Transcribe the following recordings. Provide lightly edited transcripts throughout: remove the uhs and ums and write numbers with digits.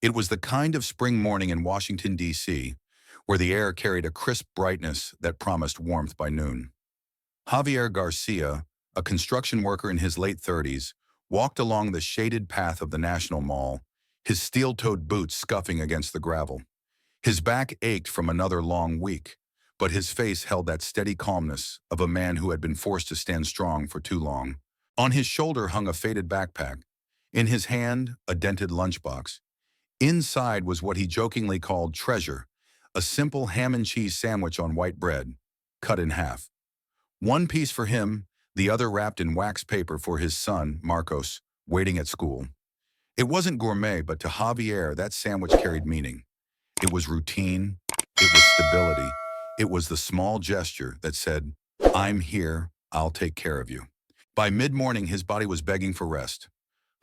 It was the kind of spring morning in Washington, D.C., where the air carried a crisp brightness that promised warmth by noon. Javier Garcia, a construction worker in his late 30s, walked along the shaded path of the National Mall, his steel-toed boots scuffing against the gravel. His back ached from another long week, but his face held that steady calmness of a man who had been forced to stand strong for too long. On his shoulder hung a faded backpack. In his hand, a dented lunchbox. Inside was what he jokingly called treasure, a simple ham and cheese sandwich on white bread, cut in half. One piece for him, the other wrapped in wax paper for his son, Marcos, waiting at school. It wasn't gourmet, but to Javier, that sandwich carried meaning. It was routine, it was stability, it was the small gesture that said, "I'm here, I'll take care of you." By mid-morning, his body was begging for rest.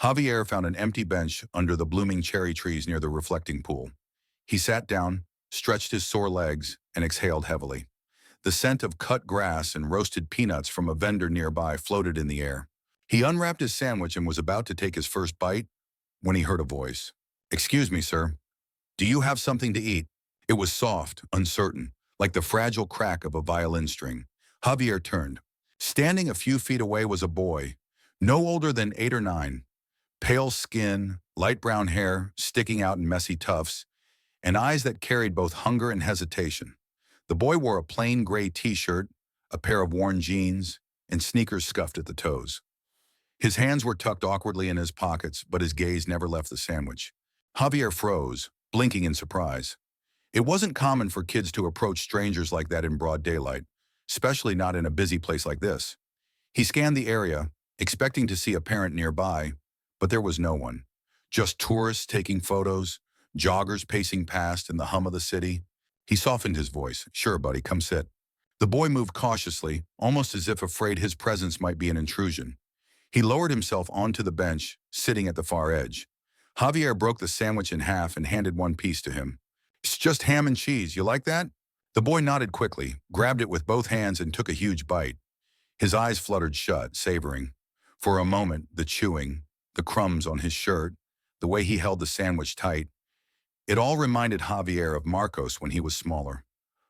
Javier found an empty bench under the blooming cherry trees near the reflecting pool. He sat down, stretched his sore legs, and exhaled heavily. The scent of cut grass and roasted peanuts from a vendor nearby floated in the air. He unwrapped his sandwich and was about to take his first bite when he heard a voice. "Excuse me, sir. Do you have something to eat?" It was soft, uncertain, like the fragile crack of a violin string. Javier turned. Standing a few feet away was a boy, no older than 8 or 9. Pale skin, light brown hair sticking out in messy tufts, and eyes that carried both hunger and hesitation. The boy wore a plain gray t-shirt, a pair of worn jeans, and sneakers scuffed at the toes. His hands were tucked awkwardly in his pockets, but his gaze never left the sandwich. Javier froze, blinking in surprise. It wasn't common for kids to approach strangers like that in broad daylight, especially not in a busy place like this. He scanned the area, expecting to see a parent nearby, but there was no one. Just tourists taking photos, joggers pacing past, and the hum of the city. He softened his voice. "Sure, buddy, come sit." The boy moved cautiously, almost as if afraid his presence might be an intrusion. He lowered himself onto the bench, sitting at the far edge. Javier broke the sandwich in half and handed one piece to him. "It's just ham and cheese. You like that?" The boy nodded quickly, grabbed it with both hands, and took a huge bite. His eyes fluttered shut, savoring. For a moment, the chewing, the crumbs on his shirt, the way he held the sandwich tight, it all reminded Javier of Marcos when he was smaller.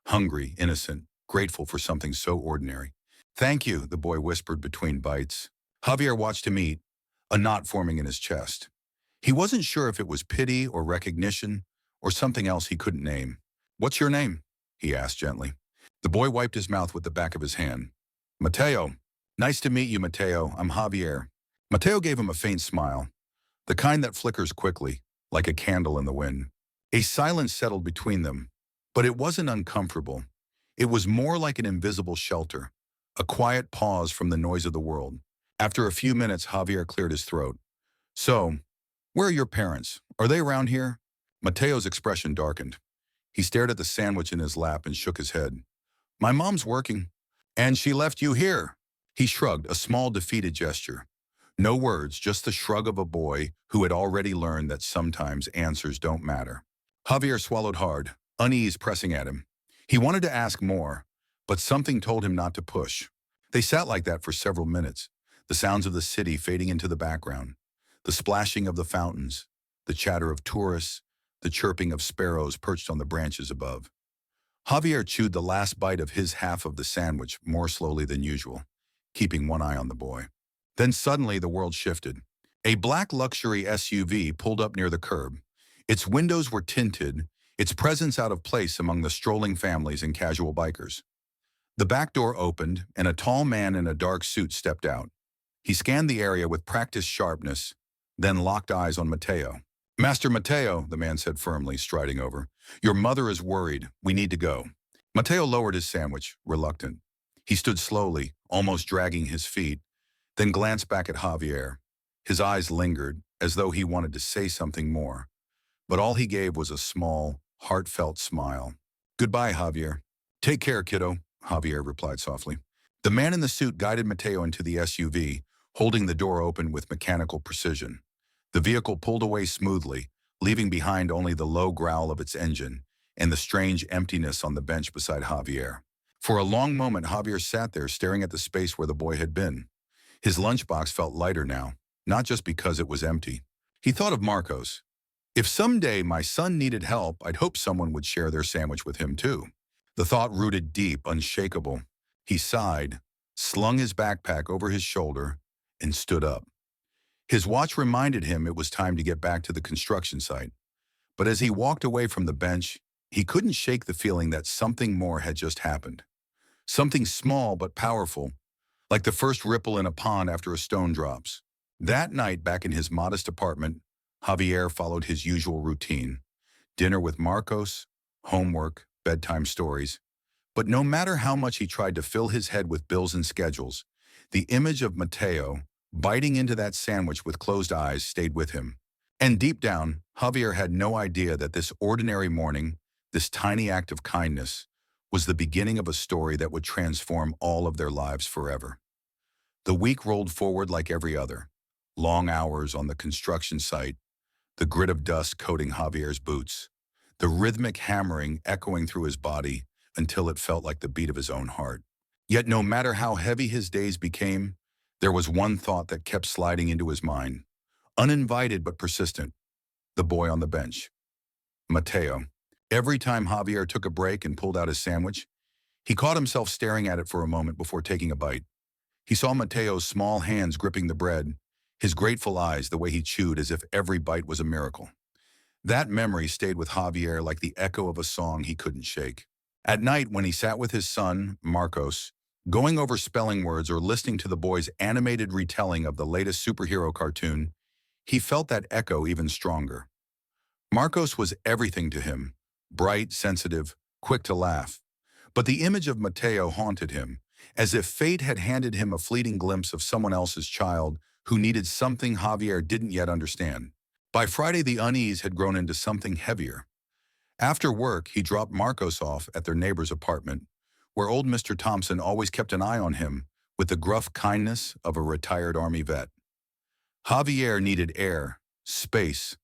Hungry, innocent, grateful for something so ordinary. "Thank you," the boy whispered between bites. Javier watched him eat, a knot forming in his chest. He wasn't sure if it was pity or recognition or something else he couldn't name. "What's your name?" he asked gently. The boy wiped his mouth with the back of his hand. "Mateo." "Nice to meet you, Mateo. I'm Javier." Mateo gave him a faint smile, the kind that flickers quickly, like a candle in the wind. A silence settled between them, but it wasn't uncomfortable. It was more like an invisible shelter, a quiet pause from the noise of the world. After a few minutes, Javier cleared his throat. "So, where are your parents? Are they around here?" Mateo's expression darkened. He stared at the sandwich in his lap and shook his head. "My mom's working." "And she left you here?" He shrugged, a small defeated gesture. No words, just the shrug of a boy who had already learned that sometimes answers don't matter. Javier swallowed hard, unease pressing at him. He wanted to ask more, but something told him not to push. They sat like that for several minutes, the sounds of the city fading into the background, the splashing of the fountains, the chatter of tourists, the chirping of sparrows perched on the branches above. Javier chewed the last bite of his half of the sandwich more slowly than usual, keeping one eye on the boy. Then suddenly the world shifted. A black luxury SUV pulled up near the curb. Its windows were tinted, its presence out of place among the strolling families and casual bikers. The back door opened, and a tall man in a dark suit stepped out. He scanned the area with practiced sharpness, then locked eyes on Mateo. "Master Mateo," the man said firmly, striding over. "Your mother is worried. We need to go." Mateo lowered his sandwich, reluctant. He stood slowly, almost dragging his feet, then glanced back at Javier. His eyes lingered, as though he wanted to say something more. But all he gave was a small, heartfelt smile. "Goodbye, Javier." "Take care, kiddo," Javier replied softly. The man in the suit guided Mateo into the SUV, holding the door open with mechanical precision. The vehicle pulled away smoothly, leaving behind only the low growl of its engine and the strange emptiness on the bench beside Javier. For a long moment, Javier sat there staring at the space where the boy had been. His lunchbox felt lighter now, not just because it was empty. He thought of Marcos. If someday my son needed help, I'd hope someone would share their sandwich with him too. The thought rooted deep, unshakable. He sighed, slung his backpack over his shoulder, and stood up. His watch reminded him it was time to get back to the construction site. But as he walked away from the bench, he couldn't shake the feeling that something more had just happened. Something small but powerful, like the first ripple in a pond after a stone drops. That night, back in his modest apartment, Javier followed his usual routine. Dinner with Marcos, homework, bedtime stories. But no matter how much he tried to fill his head with bills and schedules, the image of Mateo, biting into that sandwich with closed eyes, stayed with him. And deep down, Javier had no idea that this ordinary morning, this tiny act of kindness, was the beginning of a story that would transform all of their lives forever. The week rolled forward like every other. Long hours on the construction site, the grit of dust coating Javier's boots, the rhythmic hammering echoing through his body until it felt like the beat of his own heart. Yet no matter how heavy his days became, there was one thought that kept sliding into his mind, uninvited but persistent: the boy on the bench. Mateo. Every time Javier took a break and pulled out his sandwich, he caught himself staring at it for a moment before taking a bite. He saw Mateo's small hands gripping the bread, his grateful eyes the way he chewed as if every bite was a miracle. That memory stayed with Javier like the echo of a song he couldn't shake. At night, when he sat with his son, Marcos, going over spelling words or listening to the boy's animated retelling of the latest superhero cartoon, he felt that echo even stronger. Marcos was everything to him: bright, sensitive, quick to laugh. But the image of Mateo haunted him, as if fate had handed him a fleeting glimpse of someone else's child who needed something Javier didn't yet understand. By Friday, the unease had grown into something heavier. After work, he dropped Marcos off at their neighbor's apartment, where old Mr. Thompson always kept an eye on him with the gruff kindness of a retired Army vet. Javier needed air, space,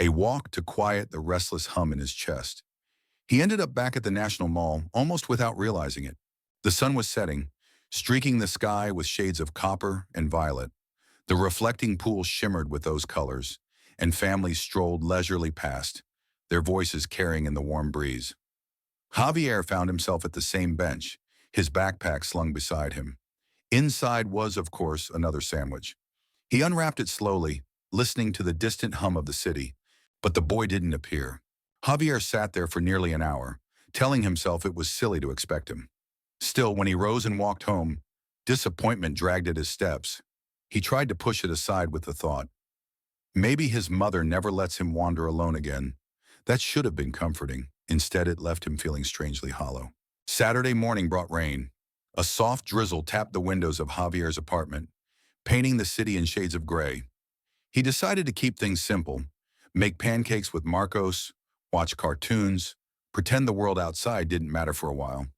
a walk to quiet the restless hum in his chest. He ended up back at the National Mall almost without realizing it. The sun was setting, streaking the sky with shades of copper and violet. The reflecting pool shimmered with those colors, and families strolled leisurely past, their voices carrying in the warm breeze. Javier found himself at the same bench, his backpack slung beside him. Inside was, of course, another sandwich. He unwrapped it slowly, listening to the distant hum of the city, but the boy didn't appear. Javier sat there for nearly an hour, telling himself it was silly to expect him. Still, when he rose and walked home, disappointment dragged at his steps. He tried to push it aside with the thought, maybe his mother never lets him wander alone again. That should have been comforting. Instead, it left him feeling strangely hollow. Saturday morning brought rain. A soft drizzle tapped the windows of Javier's apartment, painting the city in shades of gray. He decided to keep things simple, make pancakes with Marcos, watch cartoons, pretend the world outside didn't matter for a while.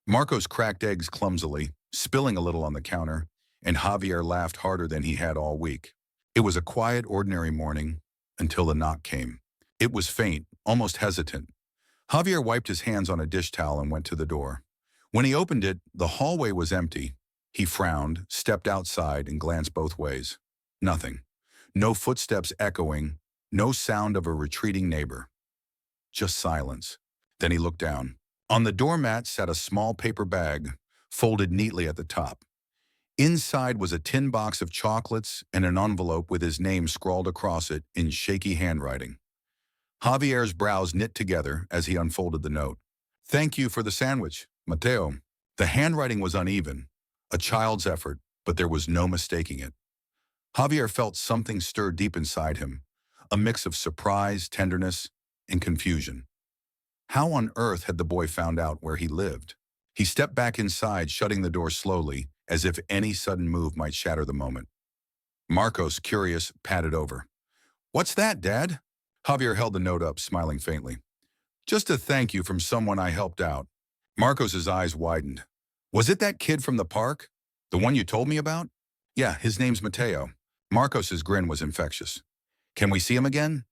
Marcos cracked eggs clumsily, spilling a little on the counter, and Javier laughed harder than he had all week. It was a quiet, ordinary morning until the knock came. It was faint, almost hesitant. Javier wiped his hands on a dish towel and went to the door. When he opened it, the hallway was empty. He frowned, stepped outside, and glanced both ways. Nothing. No footsteps echoing, no sound of a retreating neighbor. Just silence. Then he looked down. On the doormat sat a small paper bag, folded neatly at the top. Inside was a tin box of chocolates and an envelope with his name scrawled across it in shaky handwriting. Javier's brows knit together as he unfolded the note. "Thank you for the sandwich, Mateo." The handwriting was uneven, a child's effort, but there was no mistaking it. Javier felt something stir deep inside him, a mix of surprise, tenderness, and confusion. How on earth had the boy found out where he lived? He stepped back inside, shutting the door slowly, as if any sudden move might shatter the moment. Marcos, curious, patted over. "What's that, Dad?" Javier held the note up, smiling faintly. "Just a thank you from someone I helped out." Marcos's eyes widened. "Was it that kid from the park? The one you told me about?" "Yeah, his name's Mateo." Marcos's grin was infectious. "Can we see him again?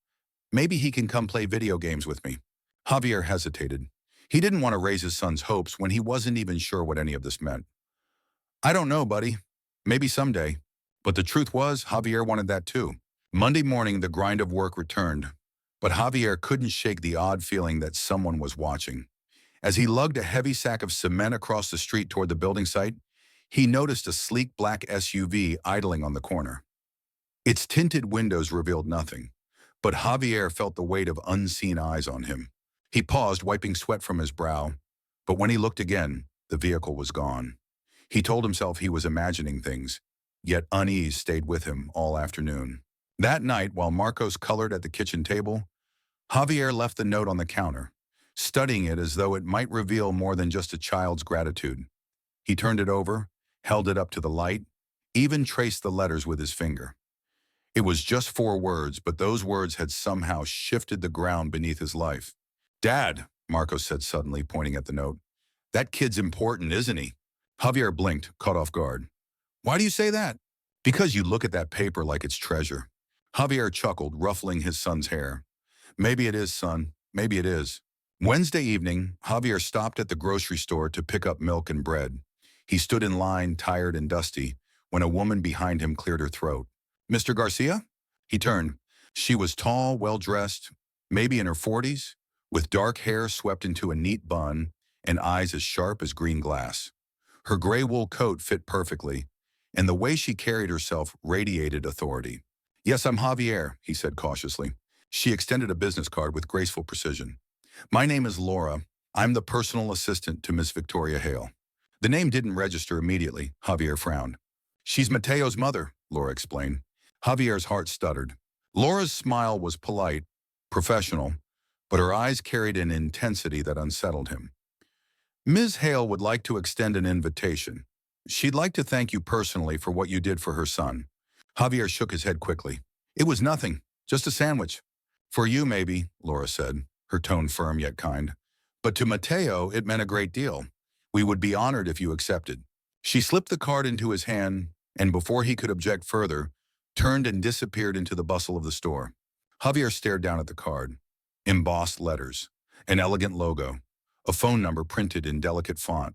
Maybe he can come play video games with me." Javier hesitated. He didn't want to raise his son's hopes when he wasn't even sure what any of this meant. "I don't know, buddy. Maybe someday." But the truth was, Javier wanted that too. Monday morning, the grind of work returned. But Javier couldn't shake the odd feeling that someone was watching. As he lugged a heavy sack of cement across the street toward the building site, he noticed a sleek black SUV idling on the corner. Its tinted windows revealed nothing, but Javier felt the weight of unseen eyes on him. He paused, wiping sweat from his brow, but when he looked again, the vehicle was gone. He told himself he was imagining things, yet unease stayed with him all afternoon. That night, while Marcos colored at the kitchen table, Javier left the note on the counter, studying it as though it might reveal more than just a child's gratitude. He turned it over, held it up to the light, even traced the letters with his finger. It was just 4 words, but those words had somehow shifted the ground beneath his life. "Dad," Marcos said suddenly, pointing at the note. "That kid's important, isn't he?" Javier blinked, caught off guard. "Why do you say that?" "Because you look at that paper like it's treasure." Javier chuckled, ruffling his son's hair. "Maybe it is, son. Maybe it is." Wednesday evening, Javier stopped at the grocery store to pick up milk and bread. He stood in line, tired and dusty, when a woman behind him cleared her throat. "Mr. Garcia?" He turned. She was tall, well-dressed, maybe in her 40s, with dark hair swept into a neat bun and eyes as sharp as green glass. Her gray wool coat fit perfectly, and the way she carried herself radiated authority. "Yes, I'm Javier," he said cautiously. She extended a business card with graceful precision. "My name is Laura. I'm the personal assistant to Miss Victoria Hale." The name didn't register immediately. Javier frowned. "She's Mateo's mother," Laura explained. Javier's heart stuttered. Laura's smile was polite, professional, but her eyes carried an intensity that unsettled him. "Ms. Hale would like to extend an invitation. She'd like to thank you personally for what you did for her son." Javier shook his head quickly. "It was nothing, just a sandwich." "For you, maybe," Laura said, her tone firm yet kind. "But to Mateo, it meant a great deal. We would be honored if you accepted." She slipped the card into his hand, and before he could object further, turned and disappeared into the bustle of the store. Javier stared down at the card. Embossed letters, an elegant logo, a phone number printed in delicate font.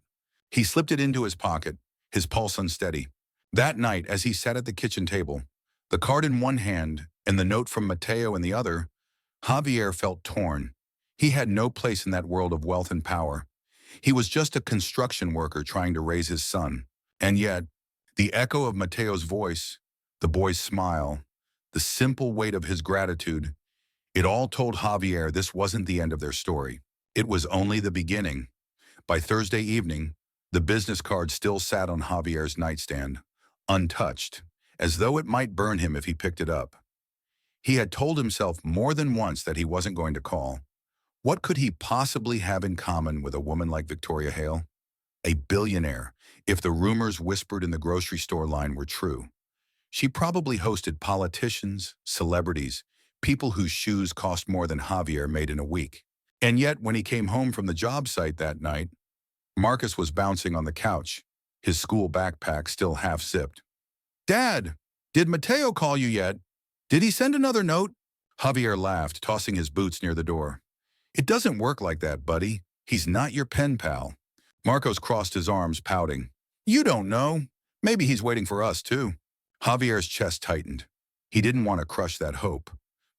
He slipped it into his pocket, his pulse unsteady. That night, as he sat at the kitchen table, the card in one hand and the note from Mateo in the other, Javier felt torn. He had no place in that world of wealth and power. He was just a construction worker trying to raise his son. And yet, the echo of Mateo's voice, the boy's smile, the simple weight of his gratitude, it all told Javier this wasn't the end of their story. It was only the beginning. By Thursday evening, the business card still sat on Javier's nightstand, untouched, as though it might burn him if he picked it up. He had told himself more than once that he wasn't going to call. What could he possibly have in common with a woman like Victoria Hale? A billionaire, if the rumors whispered in the grocery store line were true. She probably hosted politicians, celebrities, people whose shoes cost more than Javier made in a week. And yet, when he came home from the job site that night, Marcus was bouncing on the couch, his school backpack still half-zipped. "Dad, did Mateo call you yet? Did he send another note?" Javier laughed, tossing his boots near the door. "It doesn't work like that, buddy. He's not your pen pal." Marcos crossed his arms, pouting. "You don't know. Maybe he's waiting for us, too." Javier's chest tightened. He didn't want to crush that hope,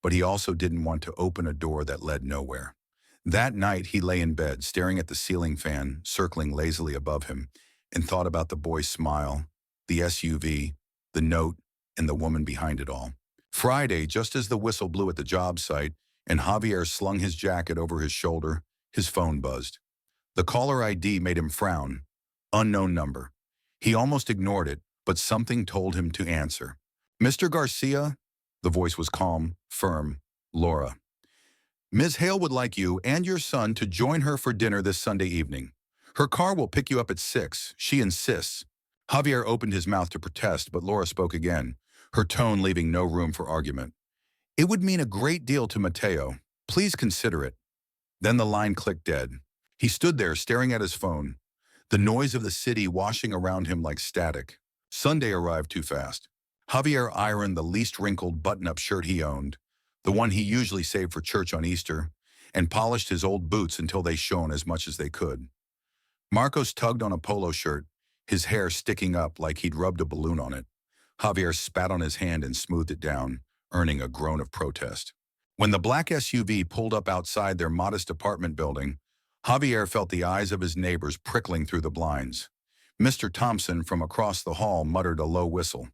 but he also didn't want to open a door that led nowhere. That night, he lay in bed, staring at the ceiling fan circling lazily above him, and thought about the boy's smile, the SUV, the note, and the woman behind it all. Friday, just as the whistle blew at the job site and Javier slung his jacket over his shoulder, his phone buzzed. The caller ID made him frown. Unknown number. He almost ignored it, but something told him to answer. "Mr. Garcia?" The voice was calm, firm. "Laura. Ms. Hale would like you and your son to join her for dinner this Sunday evening. Her car will pick you up at 6. She insists." Javier opened his mouth to protest, but Laura spoke again, her tone leaving no room for argument. "It would mean a great deal to Mateo. Please consider it." Then the line clicked dead. He stood there staring at his phone, the noise of the city washing around him like static. Sunday arrived too fast. Javier ironed the least wrinkled button-up shirt he owned, the one he usually saved for church on Easter, and polished his old boots until they shone as much as they could. Marcos tugged on a polo shirt, his hair sticking up like he'd rubbed a balloon on it. Javier spat on his hand and smoothed it down, earning a groan of protest. When the black SUV pulled up outside their modest apartment building, Javier felt the eyes of his neighbors prickling through the blinds. Mr. Thompson from across the hall muttered a low whistle.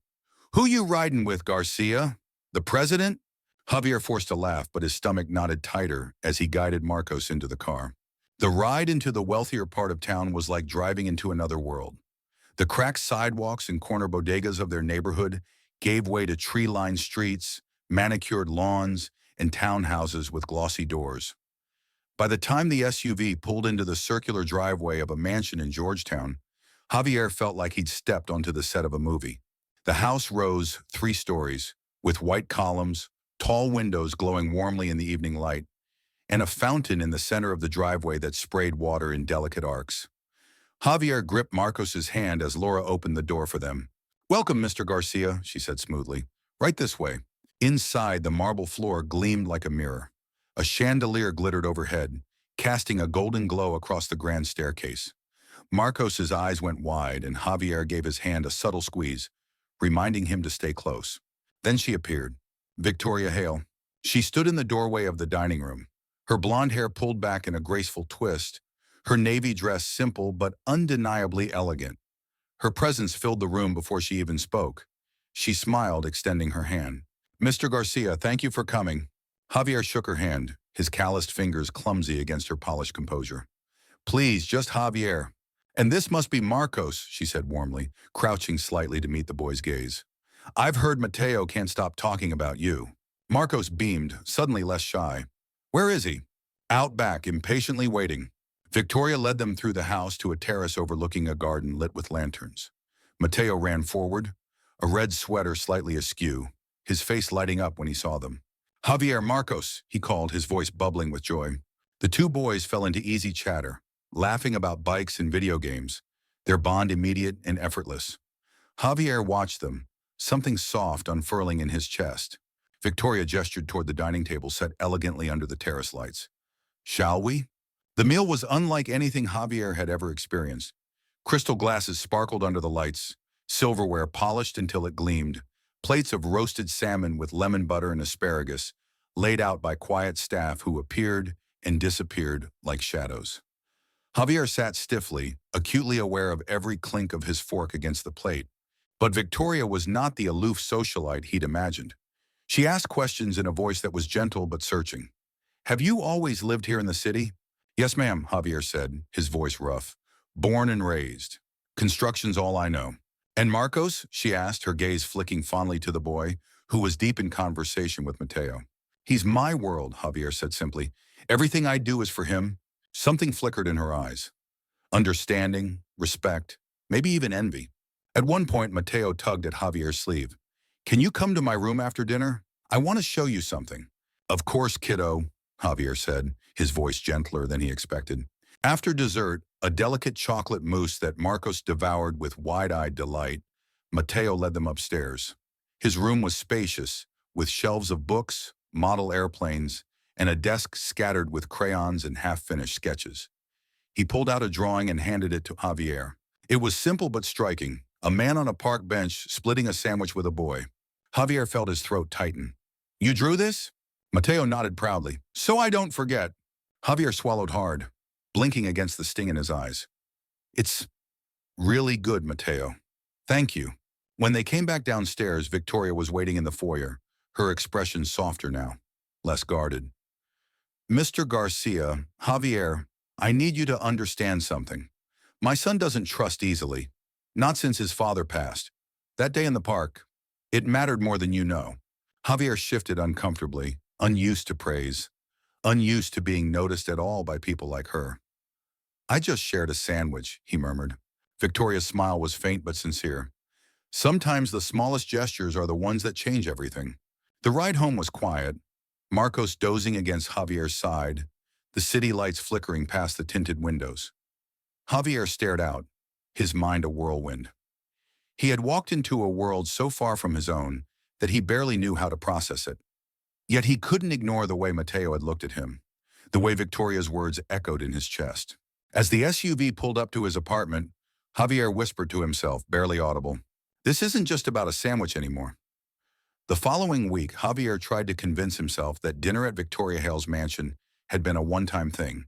"Who you riding with, Garcia? The president?" Javier forced a laugh, but his stomach knotted tighter as he guided Marcos into the car. The ride into the wealthier part of town was like driving into another world. The cracked sidewalks and corner bodegas of their neighborhood gave way to tree-lined streets, manicured lawns, and townhouses with glossy doors. By the time the SUV pulled into the circular driveway of a mansion in Georgetown, Javier felt like he'd stepped onto the set of a movie. The house rose 3 stories, with white columns, tall windows glowing warmly in the evening light, and a fountain in the center of the driveway that sprayed water in delicate arcs. Javier gripped Marcos's hand as Laura opened the door for them. "Welcome, Mr. Garcia," she said smoothly. "Right this way." Inside, the marble floor gleamed like a mirror. A chandelier glittered overhead, casting a golden glow across the grand staircase. Marcos's eyes went wide, and Javier gave his hand a subtle squeeze, reminding him to stay close. Then she appeared. Victoria Hale. She stood in the doorway of the dining room, her blonde hair pulled back in a graceful twist, her navy dress simple but undeniably elegant. Her presence filled the room before she even spoke. She smiled, extending her hand. "Mr. Garcia, thank you for coming." Javier shook her hand, his calloused fingers clumsy against her polished composure. "Please, just Javier." "And this must be Marcos," she said warmly, crouching slightly to meet the boy's gaze. "I've heard Mateo can't stop talking about you." Marcos beamed, suddenly less shy. "Where is he?" "Out back, impatiently waiting." Victoria led them through the house to a terrace overlooking a garden lit with lanterns. Mateo ran forward, a red sweater slightly askew, his face lighting up when he saw them. "Javier, Marcos," he called, his voice bubbling with joy. The 2 boys fell into easy chatter, laughing about bikes and video games, their bond immediate and effortless. Javier watched them, something soft unfurling in his chest. Victoria gestured toward the dining table set elegantly under the terrace lights. "Shall we?" The meal was unlike anything Javier had ever experienced. Crystal glasses sparkled under the lights, silverware polished until it gleamed, plates of roasted salmon with lemon butter and asparagus, laid out by quiet staff who appeared and disappeared like shadows. Javier sat stiffly, acutely aware of every clink of his fork against the plate. But Victoria was not the aloof socialite he'd imagined. She asked questions in a voice that was gentle but searching. "Have you always lived here in the city?" "Yes, ma'am," Javier said, his voice rough. "Born and raised. Construction's all I know." "And Marcos?" she asked, her gaze flicking fondly to the boy, who was deep in conversation with Mateo. "He's my world," Javier said simply. "Everything I do is for him." Something flickered in her eyes. Understanding, respect, maybe even envy. At one point, Mateo tugged at Javier's sleeve. "Can you come to my room after dinner? I want to show you something." "Of course, kiddo," Javier said, his voice gentler than he expected. After dessert, a delicate chocolate mousse that Marcos devoured with wide-eyed delight, Mateo led them upstairs. His room was spacious, with shelves of books, model airplanes, and a desk scattered with crayons and half-finished sketches. He pulled out a drawing and handed it to Javier. It was simple but striking, a man on a park bench splitting a sandwich with a boy. Javier felt his throat tighten. "You drew this?" Mateo nodded proudly. "So I don't forget." Javier swallowed hard, blinking against the sting in his eyes. "It's really good, Mateo. Thank you." When they came back downstairs, Victoria was waiting in the foyer, her expression softer now, less guarded. "Mr. Garcia, Javier, I need you to understand something. My son doesn't trust easily, not since his father passed. That day in the park, it mattered more than you know." Javier shifted uncomfortably, unused to praise, unused to being noticed at all by people like her. "I just shared a sandwich," he murmured. Victoria's smile was faint but sincere. "Sometimes the smallest gestures are the ones that change everything." The ride home was quiet, Marcos dozing against Javier's side, the city lights flickering past the tinted windows. Javier stared out, his mind a whirlwind. He had walked into a world so far from his own that he barely knew how to process it. Yet he couldn't ignore the way Mateo had looked at him, the way Victoria's words echoed in his chest. As the SUV pulled up to his apartment, Javier whispered to himself, barely audible, "This isn't just about a sandwich anymore. The following week, Javier tried to convince himself that dinner at Victoria Hale's mansion had been a one-time thing,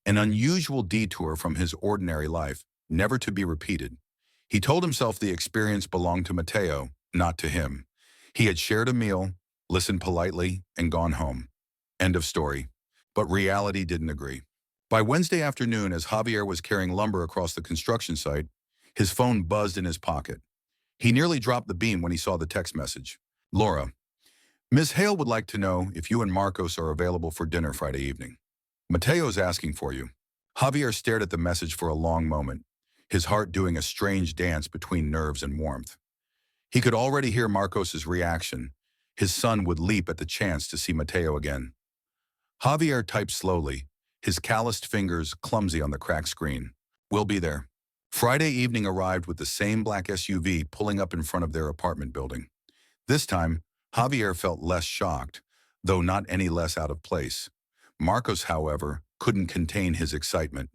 an unusual detour from his ordinary life, never to be repeated. He told himself the experience belonged to Mateo, not to him. He had shared a meal, listened politely, and gone home. End of story. But reality didn't agree. By Wednesday afternoon, as Javier was carrying lumber across the construction site, his phone buzzed in his pocket. He nearly dropped the beam when he saw the text message. Laura, Ms. Hale would like to know if you and Marcos are available for dinner Friday evening. Mateo's asking for you. Javier stared at the message for a long moment, his heart doing a strange dance between nerves and warmth. He could already hear Marcos's reaction. His son would leap at the chance to see Mateo again. Javier typed slowly, his calloused fingers clumsy on the cracked screen. We'll be there. Friday evening arrived with the same black SUV pulling up in front of their apartment building. This time, Javier felt less shocked, though not any less out of place. Marcos, however, couldn't contain his excitement.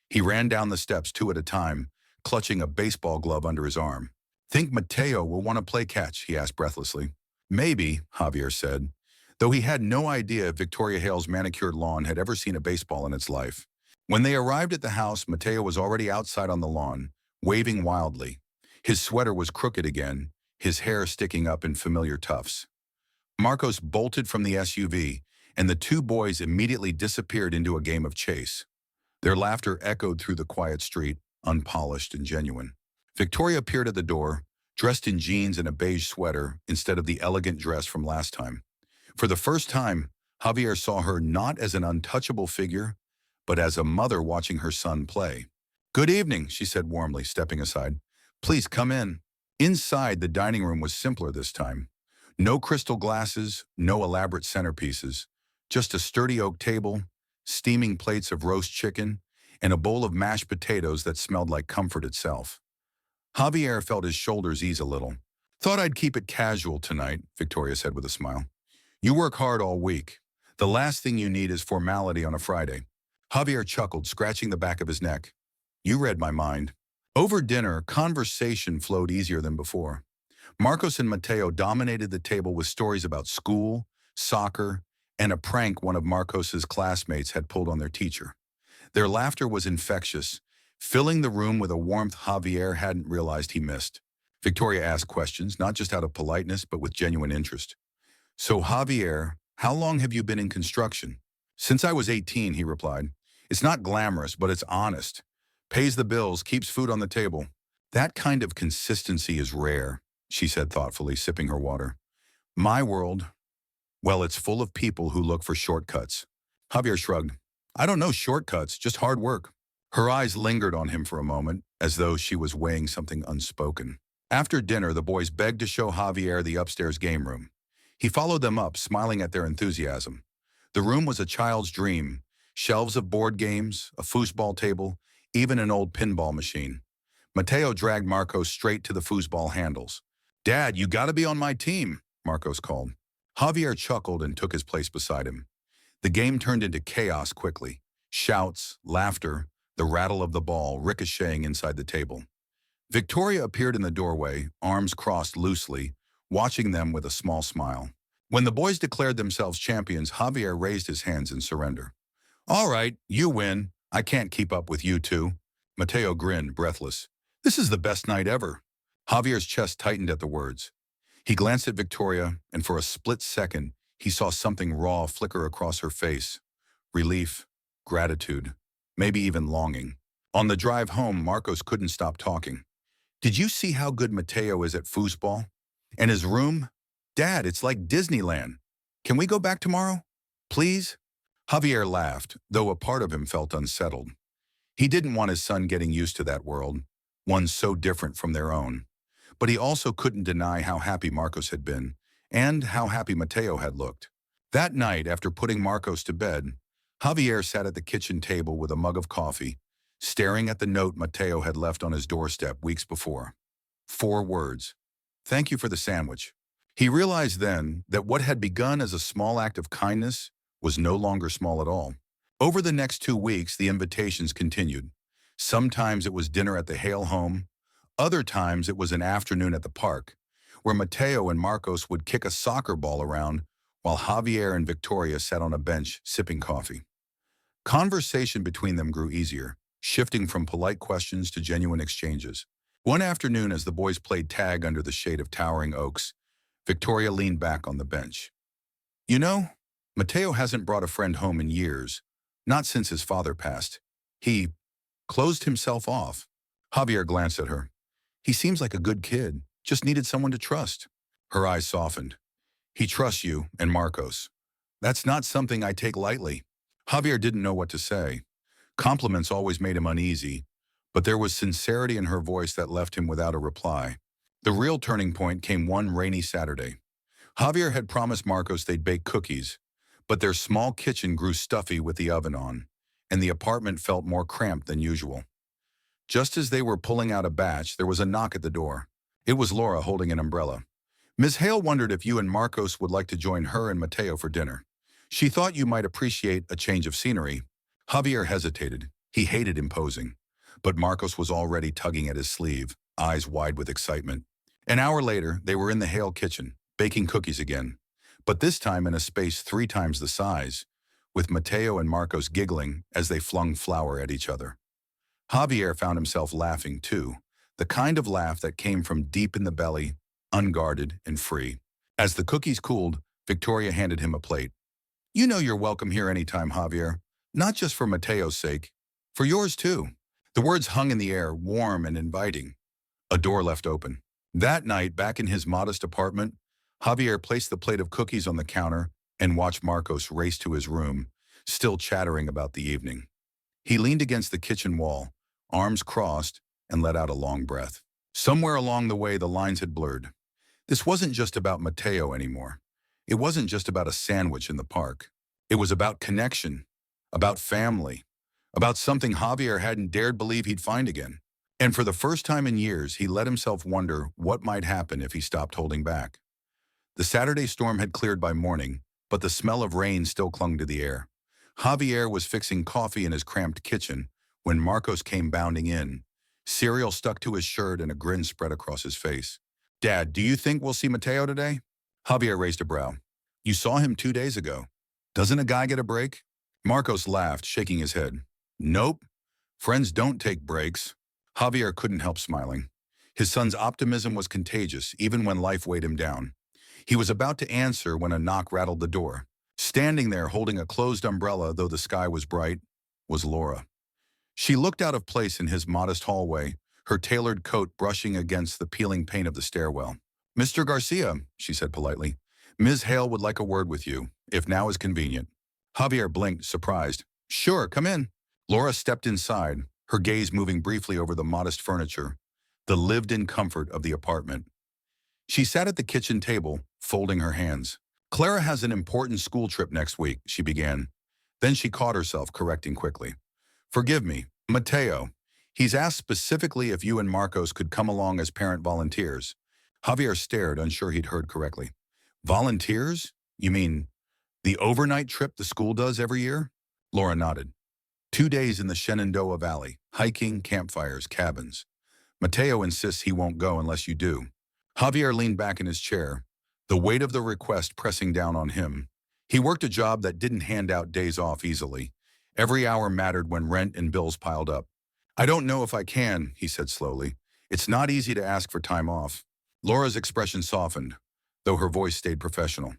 He ran down the steps two at a time, clutching a baseball glove under his arm. Think Mateo will want to play catch, he asked breathlessly. Maybe, Javier said, though he had no idea if Victoria Hale's manicured lawn had ever seen a baseball in its life. When they arrived at the house, Mateo was already outside on the lawn, waving wildly. His sweater was crooked again, his hair sticking up in familiar tufts. Marcos bolted from the SUV, and the two boys immediately disappeared into a game of chase. Their laughter echoed through the quiet street, unpolished and genuine. Victoria appeared at the door, dressed in jeans and a beige sweater instead of the elegant dress from last time. For the first time, Javier saw her not as an untouchable figure, but as a mother watching her son play. Good evening, she said warmly, stepping aside. Please come in. Inside, the dining room was simpler this time. No crystal glasses, no elaborate centerpieces, just a sturdy oak table, steaming plates of roast chicken, and a bowl of mashed potatoes that smelled like comfort itself. Javier felt his shoulders ease a little. Thought I'd keep it casual tonight, Victoria said with a smile. You work hard all week. The last thing you need is formality on a Friday. Javier chuckled, scratching the back of his neck. You read my mind. Over dinner, conversation flowed easier than before. Marcos and Mateo dominated the table with stories about school, soccer, and a prank one of Marcos's classmates had pulled on their teacher. Their laughter was infectious, filling the room with a warmth Javier hadn't realized he missed. Victoria asked questions, not just out of politeness, but with genuine interest. So Javier, how long have you been in construction? Since I was 18, he replied. It's not glamorous, but it's honest. Pays the bills, keeps food on the table. That kind of consistency is rare, she said thoughtfully, sipping her water. My world, well, it's full of people who look for shortcuts. Javier shrugged. I don't know shortcuts, just hard work. Her eyes lingered on him for a moment, as though she was weighing something unspoken. After dinner, the boys begged to show Javier the upstairs game room. He followed them up, smiling at their enthusiasm. The room was a child's dream. Shelves of board games, a foosball table, even an old pinball machine. Mateo dragged Marcos straight to the foosball handles. Dad, you gotta be on my team, Marcos called. Javier chuckled and took his place beside him. The game turned into chaos quickly. Shouts, laughter, the rattle of the ball ricocheting inside the table. Victoria appeared in the doorway, arms crossed loosely, watching them with a small smile. When the boys declared themselves champions, Javier raised his hands in surrender. All right, you win. I can't keep up with you two. Mateo grinned, breathless. This is the best night ever. Javier's chest tightened at the words. He glanced at Victoria, and for a split second, he saw something raw flicker across her face. Relief, gratitude, maybe even longing. On the drive home, Marcos couldn't stop talking. Did you see how good Mateo is at foosball? And his room? Dad, it's like Disneyland. Can we go back tomorrow? Please? Javier laughed, though a part of him felt unsettled. He didn't want his son getting used to that world, one so different from their own. But he also couldn't deny how happy Marcos had been, and how happy Mateo had looked. That night, after putting Marcos to bed, Javier sat at the kitchen table with a mug of coffee, staring at the note Mateo had left on his doorstep weeks before. 4 words. Thank you for the sandwich. He realized then that what had begun as a small act of kindness was no longer small at all. Over the next 2 weeks, the invitations continued. Sometimes it was dinner at the Hale home. Other times it was an afternoon at the park, where Mateo and Marcos would kick a soccer ball around while Javier and Victoria sat on a bench sipping coffee. Conversation between them grew easier, shifting from polite questions to genuine exchanges. One afternoon, as the boys played tag under the shade of towering oaks, Victoria leaned back on the bench. You know, Mateo hasn't brought a friend home in years, not since his father passed. He closed himself off. Javier glanced at her. He seems like a good kid, just needed someone to trust. Her eyes softened. He trusts you and Marcos. That's not something I take lightly. Javier didn't know what to say. Compliments always made him uneasy, but there was sincerity in her voice that left him without a reply. The real turning point came one rainy Saturday. Javier had promised Marcos they'd bake cookies, but their small kitchen grew stuffy with the oven on, and the apartment felt more cramped than usual. Just as they were pulling out a batch, there was a knock at the door. It was Laura holding an umbrella. Ms. Hale wondered if you and Marcos would like to join her and Mateo for dinner. She thought you might appreciate a change of scenery. Javier hesitated. He hated imposing. But Marcos was already tugging at his sleeve, eyes wide with excitement. An hour later, they were in the Hale kitchen, baking cookies again. But this time in a space 3 times the size, with Mateo and Marcos giggling as they flung flour at each other. Javier found himself laughing too, the kind of laugh that came from deep in the belly, unguarded and free. As the cookies cooled, Victoria handed him a plate. You know you're welcome here anytime, Javier. Not just for Mateo's sake, for yours too. The words hung in the air, warm and inviting. A door left open. That night, back in his modest apartment, Javier placed the plate of cookies on the counter and watched Marcos race to his room, still chattering about the evening. He leaned against the kitchen wall, arms crossed, and let out a long breath. Somewhere along the way, the lines had blurred. This wasn't just about Mateo anymore. It wasn't just about a sandwich in the park. It was about connection, about family, about something Javier hadn't dared believe he'd find again. And for the first time in years, he let himself wonder what might happen if he stopped holding back. The Saturday storm had cleared by morning, but the smell of rain still clung to the air. Javier was fixing coffee in his cramped kitchen when Marcos came bounding in, cereal stuck to his shirt and a grin spread across his face. Dad, do you think we'll see Mateo today? Javier raised a brow. You saw him 2 days ago. Doesn't a guy get a break? Marcos laughed, shaking his head. Nope. Friends don't take breaks. Javier couldn't help smiling. His son's optimism was contagious, even when life weighed him down. He was about to answer when a knock rattled the door. Standing there, holding a closed umbrella, though the sky was bright, was Laura. She looked out of place in his modest hallway, her tailored coat brushing against the peeling paint of the stairwell. Mr. Garcia, she said politely, Ms. Hale would like a word with you, if now is convenient. Javier blinked, surprised. Sure, come in. Laura stepped inside, her gaze moving briefly over the modest furniture, the lived-in comfort of the apartment. She sat at the kitchen table, folding her hands. Clara has an important school trip next week, she began. Then she caught herself, correcting quickly. Forgive me, Mateo. He's asked specifically if you and Marcos could come along as parent volunteers. Javier stared, unsure he'd heard correctly. Volunteers? You mean the overnight trip the school does every year? Laura nodded. 2 days in the Shenandoah Valley, hiking, campfires, cabins. Mateo insists he won't go unless you do. Javier leaned back in his chair, the weight of the request pressing down on him. He worked a job that didn't hand out days off easily. Every hour mattered when rent and bills piled up. I don't know if I can, he said slowly. It's not easy to ask for time off. Laura's expression softened, though her voice stayed professional.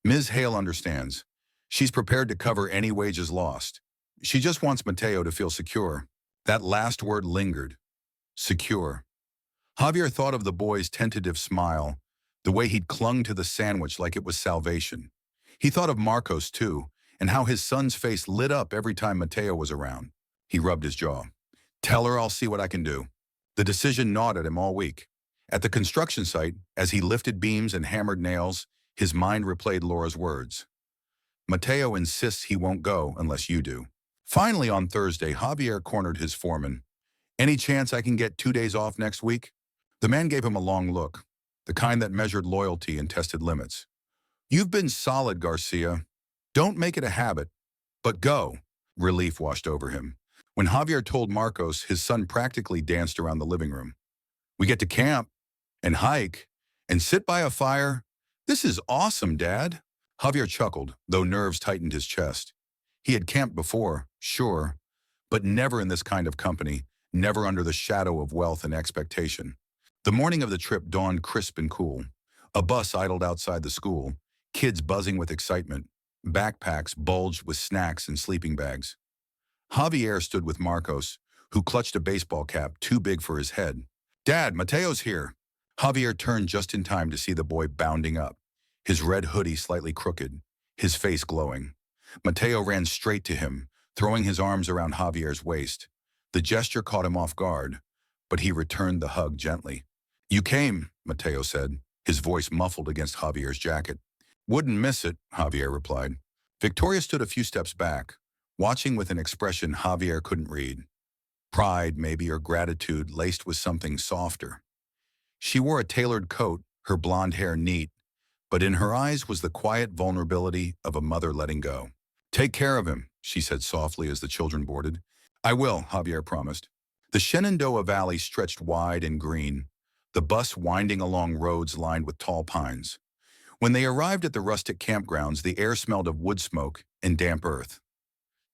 Ms. Hale understands. She's prepared to cover any wages lost. She just wants Mateo to feel secure. That last word lingered. Secure. Javier thought of the boy's tentative smile, the way he'd clung to the sandwich like it was salvation. He thought of Marcos, too, and how his son's face lit up every time Mateo was around. He rubbed his jaw. Tell her I'll see what I can do. The decision gnawed at him all week. At the construction site, as he lifted beams and hammered nails, his mind replayed Laura's words. Mateo insists he won't go unless you do. Finally, on Thursday, Javier cornered his foreman. Any chance I can get 2 days off next week? The man gave him a long look, the kind that measured loyalty and tested limits. You've been solid, Garcia. Don't make it a habit, but go. Relief washed over him. When Javier told Marcos, his son practically danced around the living room. We get to camp and hike And sit by a fire? This is awesome, Dad. Javier chuckled, though nerves tightened his chest. He had camped before, sure, but never in this kind of company, never under the shadow of wealth and expectation. The morning of the trip dawned crisp and cool. A bus idled outside the school, kids buzzing with excitement, backpacks bulged with snacks and sleeping bags. Javier stood with Marcos, who clutched a baseball cap too big for his head. Dad, Mateo's here. Javier turned just in time to see the boy bounding up, his red hoodie slightly crooked, his face glowing. Mateo ran straight to him, throwing his arms around Javier's waist. The gesture caught him off guard, but he returned the hug gently. You came, Mateo said, his voice muffled against Javier's jacket. Wouldn't miss it, Javier replied. Victoria stood a few steps back, watching with an expression Javier couldn't read. Pride, maybe, or gratitude laced with something softer. She wore a tailored coat, her blonde hair neat, but in her eyes was the quiet vulnerability of a mother letting go. Take care of him, she said softly as the children boarded. I will, Javier promised. The Shenandoah Valley stretched wide and green, the bus winding along roads lined with tall pines. When they arrived at the rustic campgrounds, the air smelled of wood smoke and damp earth.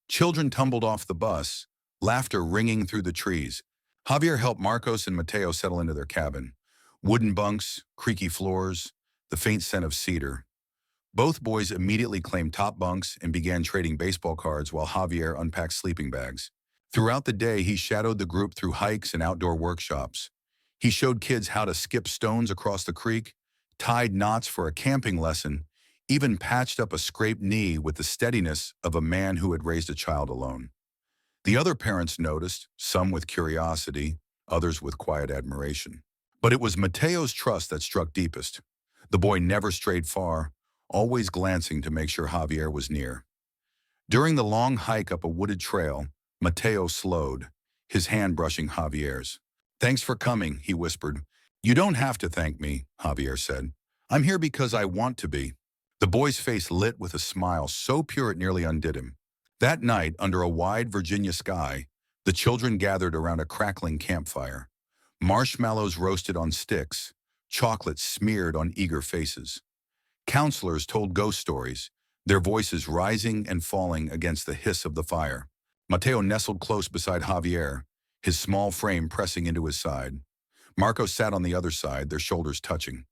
Children tumbled off the bus, laughter ringing through the trees. Javier helped Marcos and Mateo settle into their cabin. Wooden bunks, creaky floors, the faint scent of cedar. Both boys immediately claimed top bunks and began trading baseball cards while Javier unpacked sleeping bags. Throughout the day, he shadowed the group through hikes and outdoor workshops. He showed kids how to skip stones across the creek, tied knots for a camping lesson, even patched up a scraped knee with the steadiness of a man who had raised a child alone. The other parents noticed, some with curiosity, others with quiet admiration. But it was Mateo's trust that struck deepest. The boy never strayed far, always glancing to make sure Javier was near. During the long hike up a wooded trail, Mateo slowed, his hand brushing Javier's. Thanks for coming, he whispered. You don't have to thank me, Javier said. I'm here because I want to be. The boy's face lit with a smile so pure it nearly undid him. That night, under a wide Virginia sky, the children gathered around a crackling campfire. Marshmallows roasted on sticks, chocolate smeared on eager faces. Counselors told ghost stories, their voices rising and falling against the hiss of the fire. Mateo nestled close beside Javier, his small frame pressing into his side. Marco sat on the other side, their shoulders touching.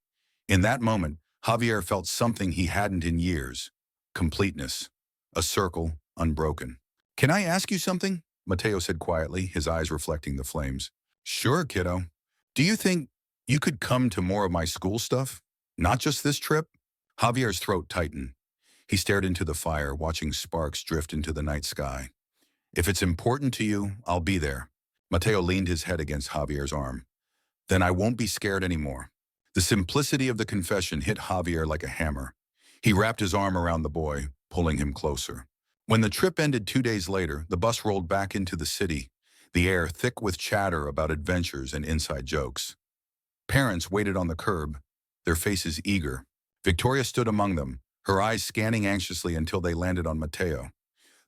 In that moment, Javier felt something he hadn't in years. Completeness. A circle, unbroken. Can I ask you something? Mateo said quietly, his eyes reflecting the flames. Sure, kiddo. Do you think you could come to more of my school stuff? Not just this trip? Javier's throat tightened. He stared into the fire, watching sparks drift into the night sky. If it's important to you, I'll be there. Mateo leaned his head against Javier's arm. Then I won't be scared anymore. The simplicity of the confession hit Javier like a hammer. He wrapped his arm around the boy, pulling him closer. When the trip ended 2 days later, the bus rolled back into the city, the air thick with chatter about adventures and inside jokes. Parents waited on the curb, their faces eager. Victoria stood among them, her eyes scanning anxiously until they landed on Mateo.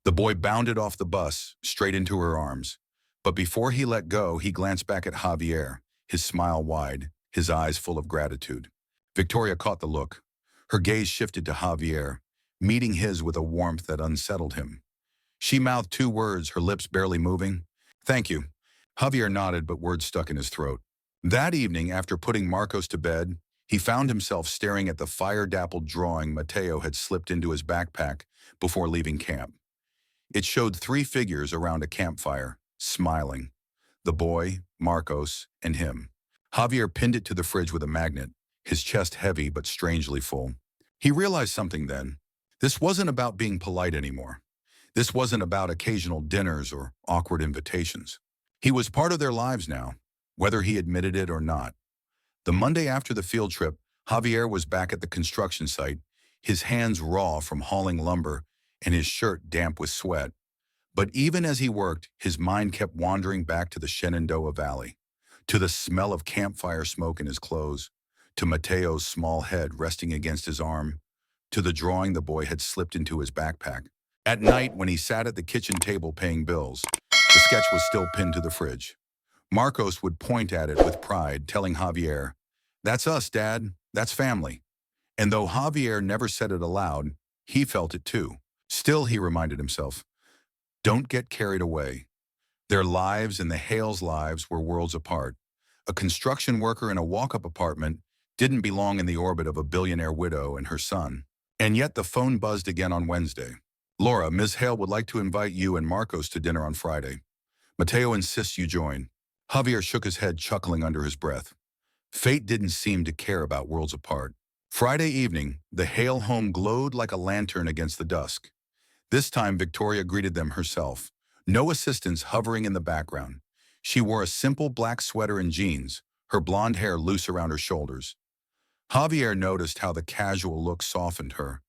The boy bounded off the bus, straight into her arms. But before he let go, he glanced back at Javier, his smile wide, his eyes full of gratitude. Victoria caught the look. Her gaze shifted to Javier, meeting his with a warmth that unsettled him. She mouthed 2 words, her lips barely moving. Thank you. Javier nodded, but words stuck in his throat. That evening, after putting Marcos to bed, he found himself staring at the fire-dappled drawing Mateo had slipped into his backpack before leaving camp. It showed 3 figures around a campfire, smiling. The boy, Marcos, and him. Javier pinned it to the fridge with a magnet, his chest heavy but strangely full. He realized something then. This wasn't about being polite anymore. This wasn't about occasional dinners or awkward invitations. He was part of their lives now, whether he admitted it or not. The Monday after the field trip, Javier was back at the construction site, his hands raw from hauling lumber and his shirt damp with sweat. But even as he worked, his mind kept wandering back to the Shenandoah Valley, to the smell of campfire smoke in his clothes, to Mateo's small head resting against his arm, to the drawing the boy had slipped into his backpack. At night, when he sat at the kitchen table paying bills, the sketch was still pinned to the fridge. Marcos would point at it with pride, telling Javier, "That's us, Dad." That's family. And though Javier never said it aloud, he felt it too. Still, he reminded himself, don't get carried away. Their lives and the Hales' lives were worlds apart. A construction worker in a walk-up apartment didn't belong in the orbit of a billionaire widow and her son. And yet the phone buzzed again on Wednesday. Laura, Ms. Hale would like to invite you and Marcos to dinner on Friday. Mateo insists you join. Javier shook his head, chuckling under his breath. Fate didn't seem to care about worlds apart. Friday evening, the Hale home glowed like a lantern against the dusk. This time, Victoria greeted them herself, no assistants hovering in the background. She wore a simple black sweater and jeans, her blonde hair loose around her shoulders. Javier noticed how the casual look softened her,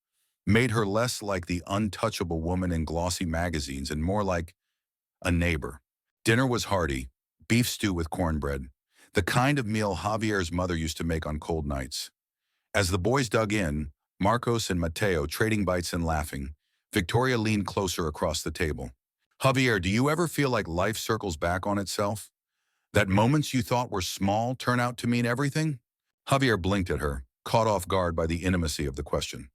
made her less like the untouchable woman in glossy magazines and more like a neighbor. Dinner was hearty, beef stew with cornbread, the kind of meal Javier's mother used to make on cold nights. As the boys dug in, Marcos and Mateo trading bites and laughing, Victoria leaned closer across the table. Javier, do you ever feel like life circles back on itself? That moments you thought were small turn out to mean everything? Javier blinked at her, caught off guard by the intimacy of the question.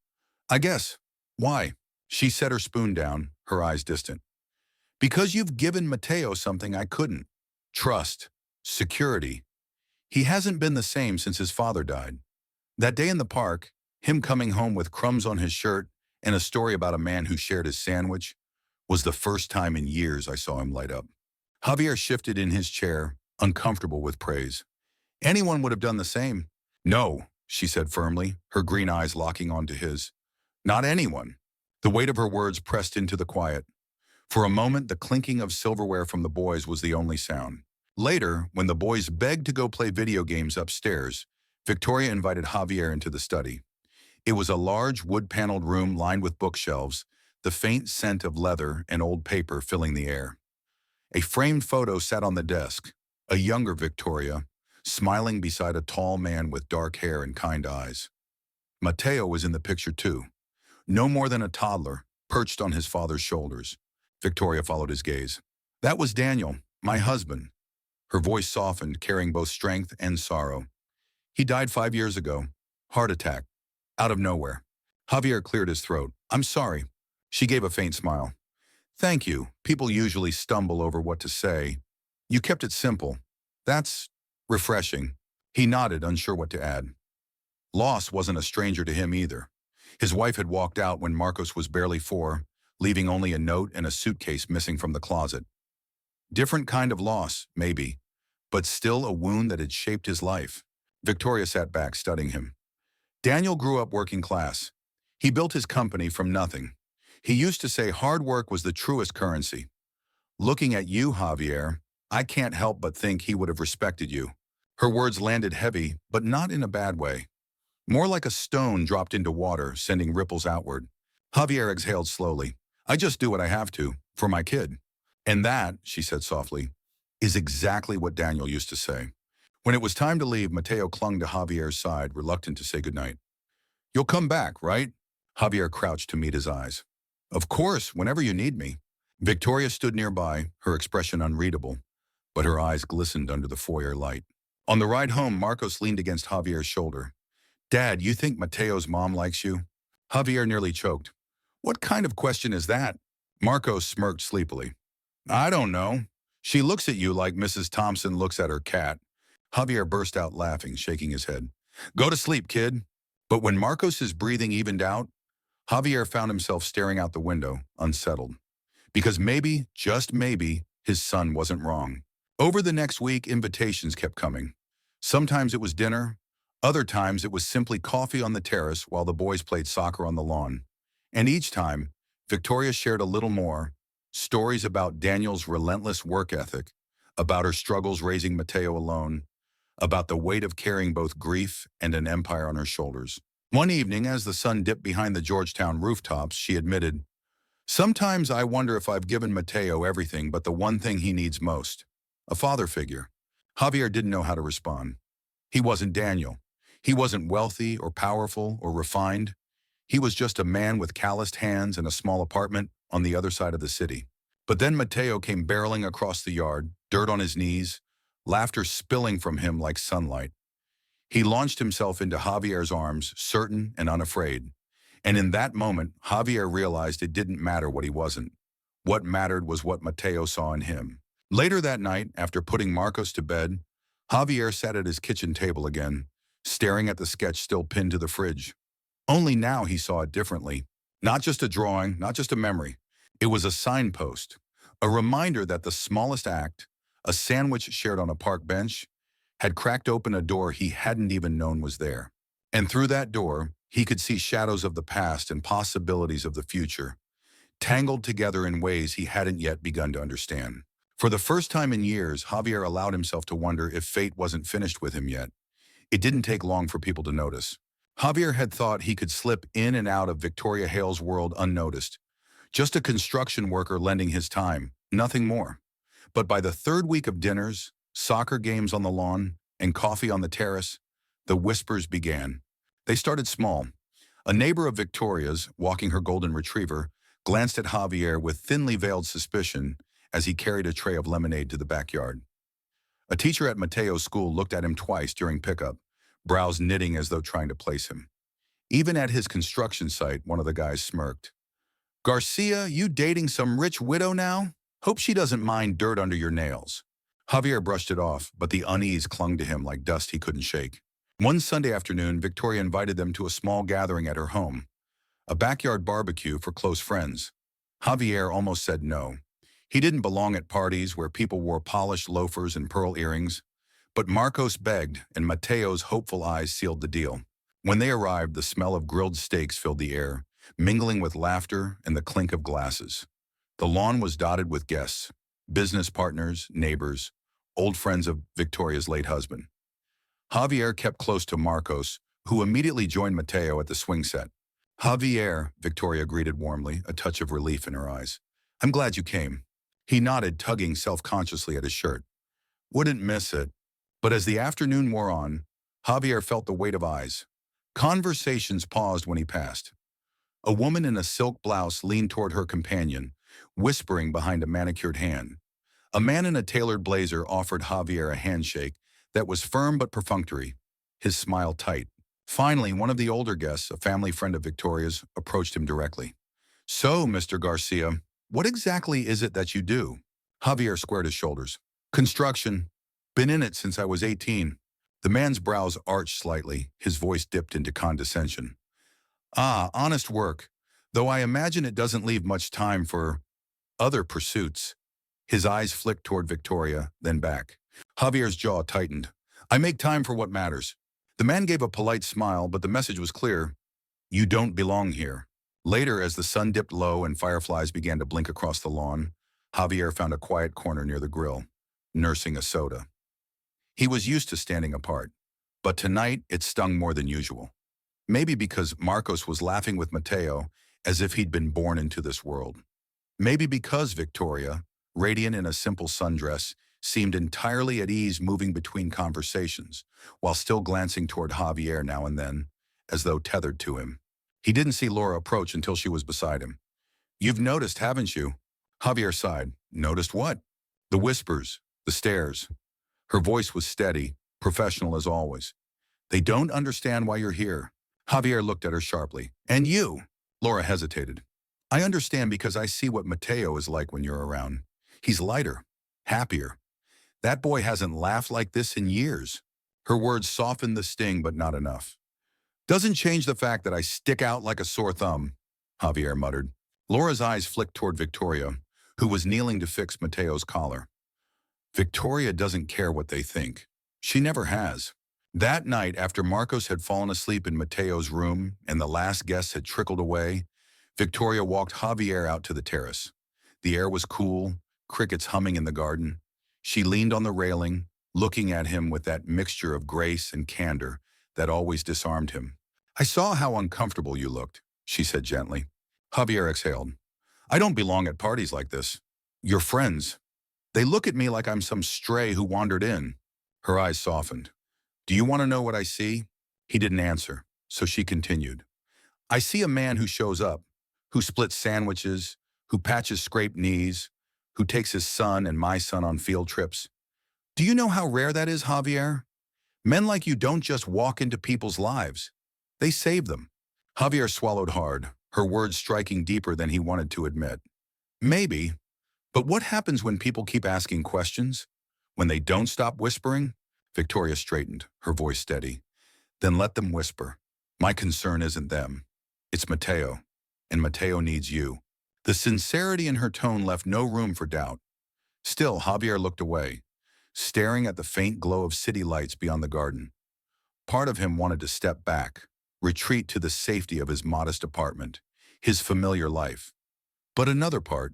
I guess. Why? She set her spoon down, her eyes distant. Because you've given Mateo something I couldn't. Trust. Security. He hasn't been the same since his father died. That day in the park, him coming home with crumbs on his shirt and a story about a man who shared his sandwich, was the first time in years I saw him light up. Javier shifted in his chair, uncomfortable with praise. Anyone would have done the same. No, she said firmly, her green eyes locking onto his. Not anyone. The weight of her words pressed into the quiet. For a moment, the clinking of silverware from the boys was the only sound. Later, when the boys begged to go play video games upstairs, Victoria invited Javier into the study. It was a large wood-paneled room lined with bookshelves, the faint scent of leather and old paper filling the air. A framed photo sat on the desk, a younger Victoria, smiling beside a tall man with dark hair and kind eyes. Mateo was in the picture too, no more than a toddler, perched on his father's shoulders. Victoria followed his gaze. That was Daniel, my husband. Her voice softened, carrying both strength and sorrow. He died 5 years ago. Heart attack. Out of nowhere. Javier cleared his throat. I'm sorry. She gave a faint smile. Thank you. People usually stumble over what to say. You kept it simple. That's refreshing. He nodded, unsure what to add. Loss wasn't a stranger to him either. His wife had walked out when Marcos was barely 4, leaving only a note and a suitcase missing from the closet. Different kind of loss, maybe, but still a wound that had shaped his life. Victoria sat back, studying him. Daniel grew up working class. He built his company from nothing. He used to say hard work was the truest currency. Looking at you, Javier, I can't help but think he would have respected you. Her words landed heavy, but not in a bad way. More like a stone dropped into water, sending ripples outward. Javier exhaled slowly. I just do what I have to, for my kid. And that, she said softly, is exactly what Daniel used to say. When it was time to leave, Mateo clung to Javier's side, reluctant to say goodnight. You'll come back, right? Javier crouched to meet his eyes. Of course, whenever you need me. Victoria stood nearby, her expression unreadable, but her eyes glistened under the foyer light. On the ride home, Marcos leaned against Javier's shoulder. Dad, you think Mateo's mom likes you? Javier nearly choked. What kind of question is that? Marcos smirked sleepily. I don't know. She looks at you like Mrs. Thompson looks at her cat. Javier burst out laughing, shaking his head. Go to sleep, kid. But when Marcos's breathing evened out, Javier found himself staring out the window, unsettled. Because maybe, just maybe, his son wasn't wrong. Over the next week, invitations kept coming. Sometimes it was dinner. Other times it was simply coffee on the terrace while the boys played soccer on the lawn. And each time, Victoria shared a little more, stories about Daniel's relentless work ethic, about her struggles raising Mateo alone, about the weight of carrying both grief and an empire on her shoulders. One evening, as the sun dipped behind the Georgetown rooftops, she admitted, sometimes I wonder if I've given Mateo everything but the one thing he needs most, a father figure. Javier didn't know how to respond. He wasn't Daniel. He wasn't wealthy or powerful or refined. He was just a man with calloused hands in a small apartment on the other side of the city. But then Mateo came barreling across the yard, dirt on his knees, laughter spilling from him like sunlight. He launched himself into Javier's arms, certain and unafraid. And in that moment, Javier realized it didn't matter what he wasn't. What mattered was what Mateo saw in him. Later that night, after putting Marcos to bed, Javier sat at his kitchen table again, staring at the sketch still pinned to the fridge. Only now he saw it differently. Not just a drawing, not just a memory. It was a signpost, a reminder that the smallest act, a sandwich shared on a park bench, had cracked open a door he hadn't even known was there. And through that door, he could see shadows of the past and possibilities of the future, tangled together in ways he hadn't yet begun to understand. For the first time in years, Javier allowed himself to wonder if fate wasn't finished with him yet. It didn't take long for people to notice. Javier had thought he could slip in and out of Victoria Hale's world unnoticed, just a construction worker lending his time, nothing more. But by the third week of dinners, soccer games on the lawn, and coffee on the terrace, the whispers began. They started small. A neighbor of Victoria's, walking her golden retriever, glanced at Javier with thinly veiled suspicion as he carried a tray of lemonade to the backyard. A teacher at Mateo's school looked at him twice during pickup, brows knitting as though trying to place him. Even at his construction site, one of the guys smirked. "Garcia, you dating some rich widow now? Hope she doesn't mind dirt under your nails." Javier brushed it off, but the unease clung to him like dust he couldn't shake. One Sunday afternoon, Victoria invited them to a small gathering at her home, a backyard barbecue for close friends. Javier almost said no. He didn't belong at parties where people wore polished loafers and pearl earrings. But Marcos begged, and Mateo's hopeful eyes sealed the deal. When they arrived, the smell of grilled steaks filled the air, mingling with laughter and the clink of glasses. The lawn was dotted with guests, business partners, neighbors, old friends of Victoria's late husband. Javier kept close to Marcos, who immediately joined Mateo at the swing set. "Javier," Victoria greeted warmly, a touch of relief in her eyes. "I'm glad you came." He nodded, tugging self-consciously at his shirt. "Wouldn't miss it." But as the afternoon wore on, Javier felt the weight of eyes. Conversations paused when he passed. A woman in a silk blouse leaned toward her companion, whispering behind a manicured hand. A man in a tailored blazer offered Javier a handshake that was firm but perfunctory, his smile tight. Finally, one of the older guests, a family friend of Victoria's, approached him directly. "So, Mr. Garcia, what exactly is it that you do?" Javier squared his shoulders. "Construction. Been in it since I was 18. The man's brows arched slightly, his voice dipped into condescension. "Ah, honest work, though I imagine it doesn't leave much time for other pursuits." His eyes flicked toward Victoria, then back. Javier's jaw tightened. "I make time for what matters." The man gave a polite smile, but the message was clear. "You don't belong here." Later, as the sun dipped low and fireflies began to blink across the lawn, Javier found a quiet corner near the grill, nursing a soda. He was used to standing apart, but tonight it stung more than usual. Maybe because Marcos was laughing with Mateo as if he'd been born into this world. Maybe because Victoria, radiant in a simple sundress, seemed entirely at ease moving between conversations, while still glancing toward Javier now and then, as though tethered to him. He didn't see Laura approach until she was beside him. "You've noticed, haven't you?" Javier sighed. "Noticed what?" "The whispers, the stares." Her voice was steady, professional as always. "They don't understand why you're here." Javier looked at her sharply. "And you?" Laura hesitated. "I understand because I see what Mateo is like when you're around. He's lighter, happier. That boy hasn't laughed like this in years." Her words softened the sting, but not enough. "Doesn't change the fact that I stick out like a sore thumb," Javier muttered. Laura's eyes flicked toward Victoria, who was kneeling to fix Mateo's collar. Victoria doesn't care what they think. She never has. That night, after Marcos had fallen asleep in Mateo's room and the last guests had trickled away, Victoria walked Javier out to the terrace. The air was cool, crickets humming in the garden. She leaned on the railing, looking at him with that mixture of grace and candor that always disarmed him. "I saw how uncomfortable you looked," she said gently. Javier exhaled. "I don't belong at parties like this. Your friends. They look at me like I'm some stray who wandered in." Her eyes softened. "Do you want to know what I see?" He didn't answer, so she continued. "I see a man who shows up, who splits sandwiches, who patches scraped knees, who takes his son and my son on field trips. Do you know how rare that is, Javier? Men like you don't just walk into people's lives. They save them. Javier swallowed hard, her words striking deeper than he wanted to admit. Maybe, but what happens when people keep asking questions? When they don't stop whispering? Victoria straightened, her voice steady. Then let them whisper. My concern isn't them. It's Mateo. And Mateo needs you. The sincerity in her tone left no room for doubt. Still, Javier looked away, staring at the faint glow of city lights beyond the garden. Part of him wanted to step back, retreat to the safety of his modest apartment, his familiar life. But another part,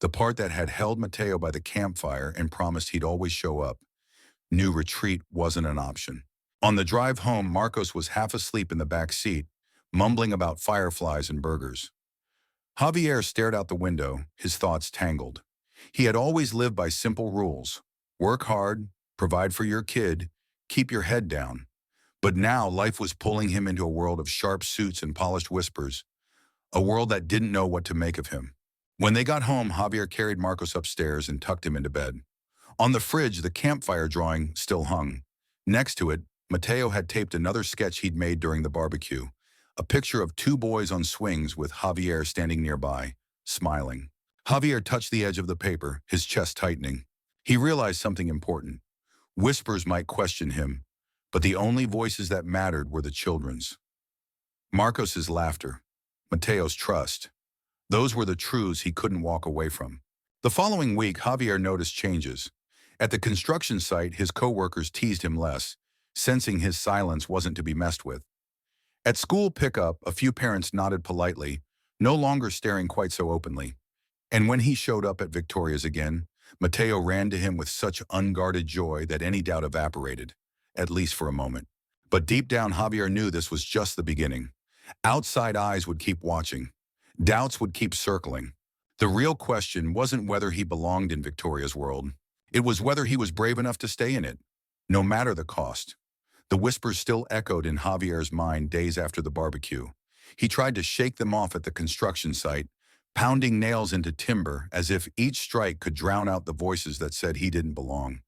the part that had held Mateo by the campfire and promised he'd always show up, knew retreat wasn't an option. On the drive home, Marcos was half asleep in the back seat, mumbling about fireflies and burgers. Javier stared out the window, his thoughts tangled. He had always lived by simple rules. Work hard, provide for your kid, keep your head down. But now life was pulling him into a world of sharp suits and polished whispers, a world that didn't know what to make of him. When they got home, Javier carried Marcos upstairs and tucked him into bed. On the fridge, the campfire drawing still hung. Next to it, Mateo had taped another sketch he'd made during the barbecue, a picture of two boys on swings with Javier standing nearby, smiling. Javier touched the edge of the paper, his chest tightening. He realized something important. Whispers might question him, but the only voices that mattered were the children's. Marcos's laughter, Mateo's trust. Those were the truths he couldn't walk away from. The following week, Javier noticed changes. At the construction site, his co-workers teased him less, sensing his silence wasn't to be messed with. At school pickup, a few parents nodded politely, no longer staring quite so openly. And when he showed up at Victoria's again, Mateo ran to him with such unguarded joy that any doubt evaporated, at least for a moment. But deep down, Javier knew this was just the beginning. Outside eyes would keep watching. Doubts would keep circling. The real question wasn't whether he belonged in Victoria's world. It was whether he was brave enough to stay in it, no matter the cost. The whispers still echoed in Javier's mind days after the barbecue. He tried to shake them off at the construction site, pounding nails into timber as if each strike could drown out the voices that said he didn't belong.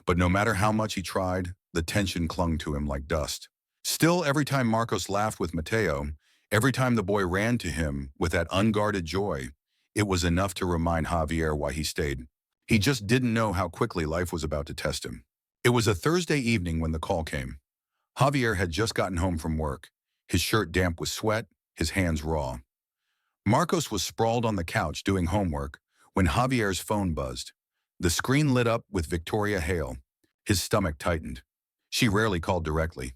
But no matter how much he tried, the tension clung to him like dust. Still, every time Marcos laughed with Mateo, every time the boy ran to him with that unguarded joy, it was enough to remind Javier why he stayed. He just didn't know how quickly life was about to test him. It was a Thursday evening when the call came. Javier had just gotten home from work, his shirt damp with sweat, his hands raw. Marcos was sprawled on the couch doing homework when Javier's phone buzzed. The screen lit up with Victoria Hale. His stomach tightened. She rarely called directly.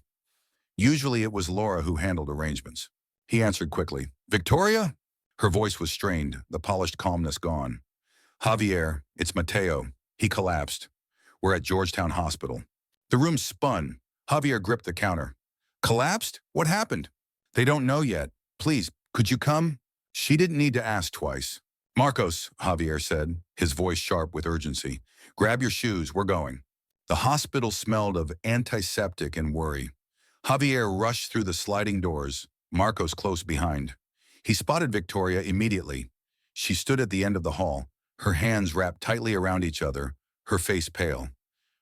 Usually it was Laura who handled arrangements. He answered quickly. Victoria? Her voice was strained, the polished calmness gone. Javier, it's Mateo. He collapsed. We're at Georgetown Hospital. The room spun. Javier gripped the counter. Collapsed? What happened? They don't know yet. Please, could you come? She didn't need to ask twice. Marcos, Javier said, his voice sharp with urgency. Grab your shoes, we're going. The hospital smelled of antiseptic and worry. Javier rushed through the sliding doors, Marcos close behind. He spotted Victoria immediately. She stood at the end of the hall, her hands wrapped tightly around each other, her face pale.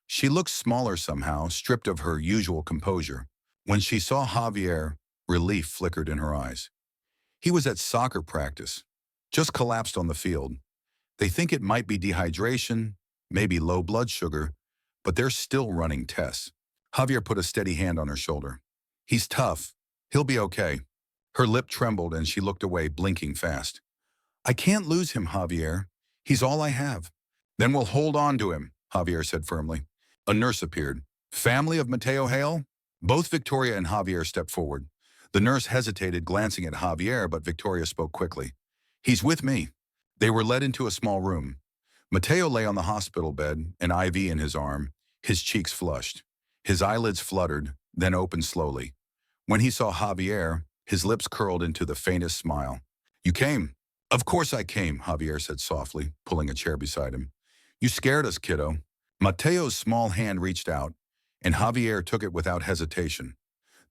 She looked smaller somehow, stripped of her usual composure. When she saw Javier, relief flickered in her eyes. He was at soccer practice, just collapsed on the field. They think it might be dehydration, maybe low blood sugar, but they're still running tests. Javier put a steady hand on her shoulder. He's tough. He'll be okay. Her lip trembled and she looked away, blinking fast. I can't lose him, Javier. He's all I have. Then we'll hold on to him, Javier said firmly. A nurse appeared. Family of Mateo Hale? Both Victoria and Javier stepped forward. The nurse hesitated, glancing at Javier, but Victoria spoke quickly. He's with me. They were led into a small room. Mateo lay on the hospital bed, an IV in his arm, his cheeks flushed. His eyelids fluttered, then opened slowly. When he saw Javier, his lips curled into the faintest smile. You came. Of course I came, Javier said softly, pulling a chair beside him. You scared us, kiddo. Mateo's small hand reached out, and Javier took it without hesitation.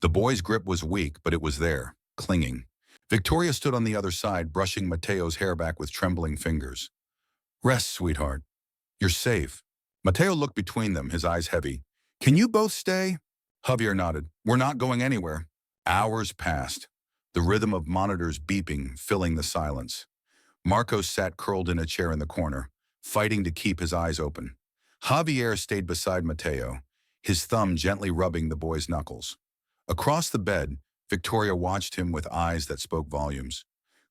The boy's grip was weak, but it was there, clinging. Victoria stood on the other side, brushing Mateo's hair back with trembling fingers. Rest, sweetheart. You're safe. Mateo looked between them, his eyes heavy. Can you both stay? Javier nodded. We're not going anywhere. Hours passed, the rhythm of monitors beeping filling the silence. Marcos sat curled in a chair in the corner, fighting to keep his eyes open. Javier stayed beside Mateo, his thumb gently rubbing the boy's knuckles. Across the bed, Victoria watched him with eyes that spoke volumes.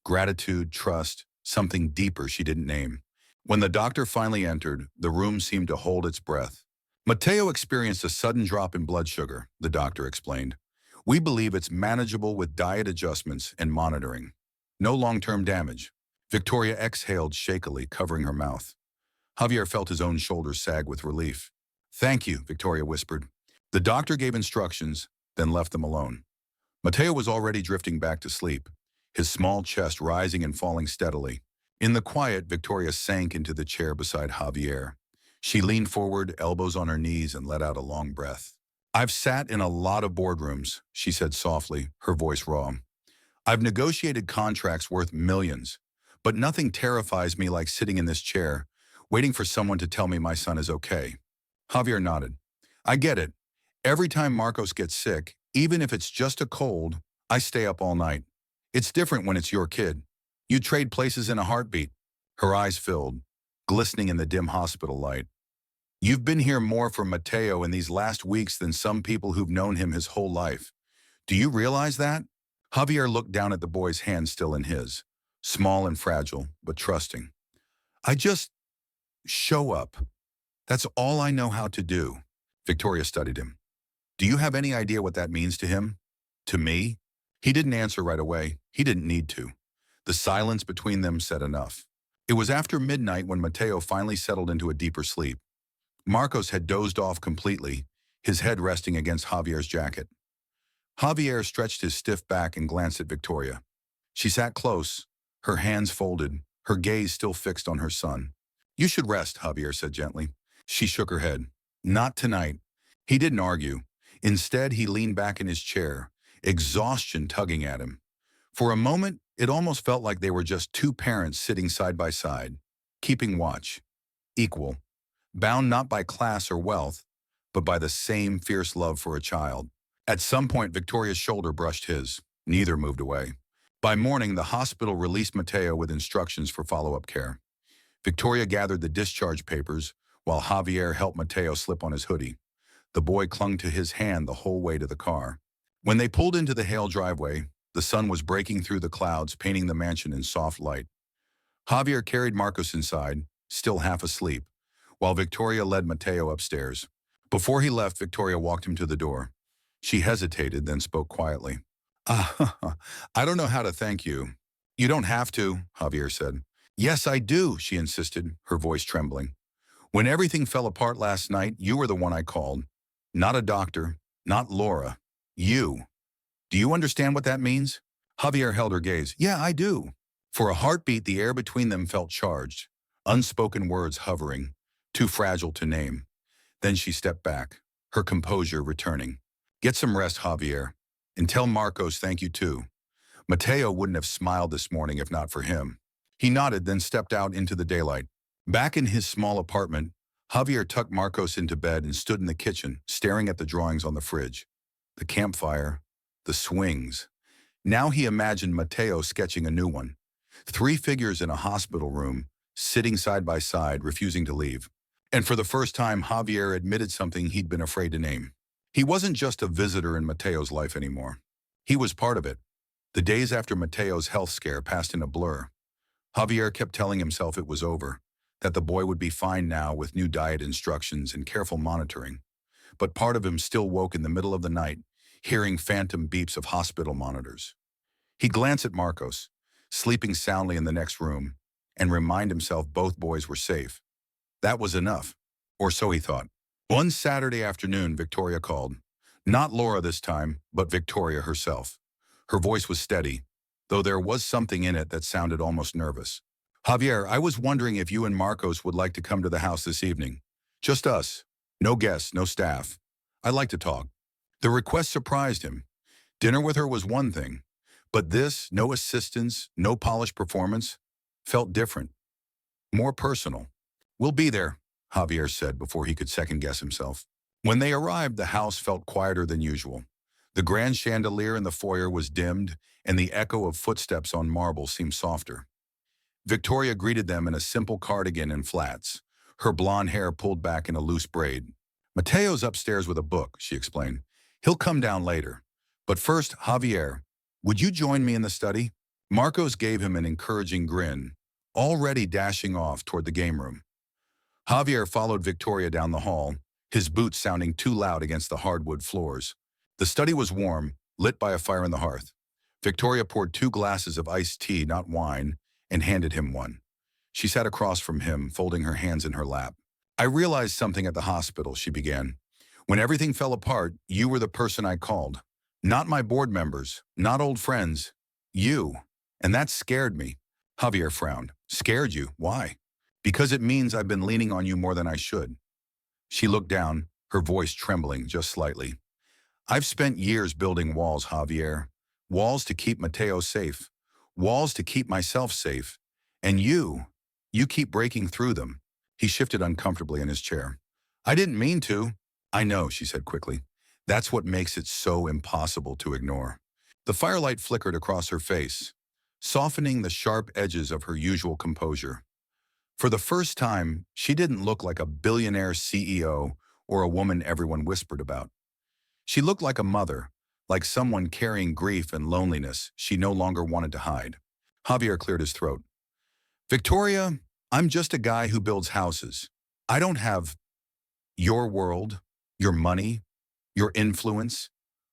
Gratitude, trust, something deeper she didn't name. When the doctor finally entered, the room seemed to hold its breath. Mateo experienced a sudden drop in blood sugar, the doctor explained. We believe it's manageable with diet adjustments and monitoring. No long-term damage. Victoria exhaled shakily, covering her mouth. Javier felt his own shoulders sag with relief. Thank you, Victoria whispered. The doctor gave instructions, then left them alone. Mateo was already drifting back to sleep, his small chest rising and falling steadily. In the quiet, Victoria sank into the chair beside Javier. She leaned forward, elbows on her knees, and let out a long breath. I've sat in a lot of boardrooms, she said softly, her voice raw. I've negotiated contracts worth millions, but nothing terrifies me like sitting in this chair, waiting for someone to tell me my son is okay. Javier nodded. I get it. Every time Marcos gets sick, even if it's just a cold, I stay up all night. It's different when it's your kid. You trade places in a heartbeat. Her eyes filled, glistening in the dim hospital light. You've been here more for Mateo in these last weeks than some people who've known him his whole life. Do you realize that? Javier looked down at the boy's hand still in his, small and fragile, but trusting. I just show up. That's all I know how to do. Victoria studied him. Do you have any idea what that means to him? To me? He didn't answer right away. He didn't need to. The silence between them said enough. It was after midnight when Mateo finally settled into a deeper sleep. Marcos had dozed off completely, his head resting against Javier's jacket. Javier stretched his stiff back and glanced at Victoria. She sat close, her hands folded, her gaze still fixed on her son. You should rest, Javier said gently. She shook her head. Not tonight. He didn't argue. Instead, he leaned back in his chair, exhaustion tugging at him. For a moment, it almost felt like they were just two parents sitting side by side, keeping watch, equal, bound not by class or wealth, but by the same fierce love for a child. At some point, Victoria's shoulder brushed his. Neither moved away. By morning, the hospital released Mateo with instructions for follow-up care. Victoria gathered the discharge papers, while Javier helped Mateo slip on his hoodie. The boy clung to his hand the whole way to the car. When they pulled into the Hale driveway, the sun was breaking through the clouds, painting the mansion in soft light. Javier carried Marcos inside, still half asleep, while Victoria led Mateo upstairs. Before he left, Victoria walked him to the door. She hesitated, then spoke quietly. I don't know how to thank you. You don't have to, Javier said. Yes, I do, she insisted, her voice trembling. When everything fell apart last night, you were the one I called. Not a doctor, not Laura. You. Do you understand what that means? Javier held her gaze. Yeah, I do. For a heartbeat, the air between them felt charged, unspoken words hovering, too fragile to name. Then she stepped back, her composure returning. Get some rest, Javier, and tell Marcos thank you too. Mateo wouldn't have smiled this morning if not for him. He nodded, then stepped out into the daylight. Back in his small apartment, Javier tucked Marcos into bed and stood in the kitchen, staring at the drawings on the fridge. The campfire, the swings. Now he imagined Mateo sketching a new one. 3 figures in a hospital room, sitting side by side, refusing to leave. And for the first time, Javier admitted something he'd been afraid to name. He wasn't just a visitor in Mateo's life anymore. He was part of it. The days after Mateo's health scare passed in a blur. Javier kept telling himself it was over, that the boy would be fine now with new diet instructions and careful monitoring. But part of him still woke in the middle of the night, hearing phantom beeps of hospital monitors. He glanced at Marcos, sleeping soundly in the next room, and reminded himself both boys were safe. That was enough, or so he thought. One Saturday afternoon, Victoria called. Not Laura this time, but Victoria herself. Her voice was steady, though there was something in it that sounded almost nervous. Javier, I was wondering if you and Marcos would like to come to the house this evening. Just us. No guests, no staff. I'd like to talk. The request surprised him. Dinner with her was one thing, but this, no assistance, no polished performance, felt different. More personal. We'll be there, Javier said before he could second-guess himself. When they arrived, the house felt quieter than usual. The grand chandelier in the foyer was dimmed, and the echo of footsteps on marble seemed softer. Victoria greeted them in a simple cardigan and flats, her blonde hair pulled back in a loose braid. "Mateo's upstairs with a book," she explained. "He'll come down later. But first, Javier, would you join me in the study?" Marcos gave him an encouraging grin, already dashing off toward the game room. Javier followed Victoria down the hall, his boots sounding too loud against the hardwood floors. The study was warm, lit by a fire in the hearth. Victoria poured 2 glasses of iced tea, not wine, and handed him one. She sat across from him, folding her hands in her lap. "I realized something at the hospital," she began. "When everything fell apart, you were the person I called. Not my board members, not old friends. You. And that scared me." Javier frowned. "Scared you? Why?" "Because it means I've been leaning on you more than I should." She looked down, her voice trembling just slightly. "I've spent years building walls, Javier. Walls to keep Mateo safe. Walls to keep myself safe. And you keep breaking through them." He shifted uncomfortably in his chair. "I didn't mean to." "I know," she said quickly. "That's what makes it so impossible to ignore." The firelight flickered across her face, softening the sharp edges of her usual composure. For the first time, she didn't look like a billionaire CEO or a woman everyone whispered about. She looked like a mother, like someone carrying grief and loneliness she no longer wanted to hide. Javier cleared his throat. "Victoria, I'm just a guy who builds houses. I don't have your world, your money, your influence.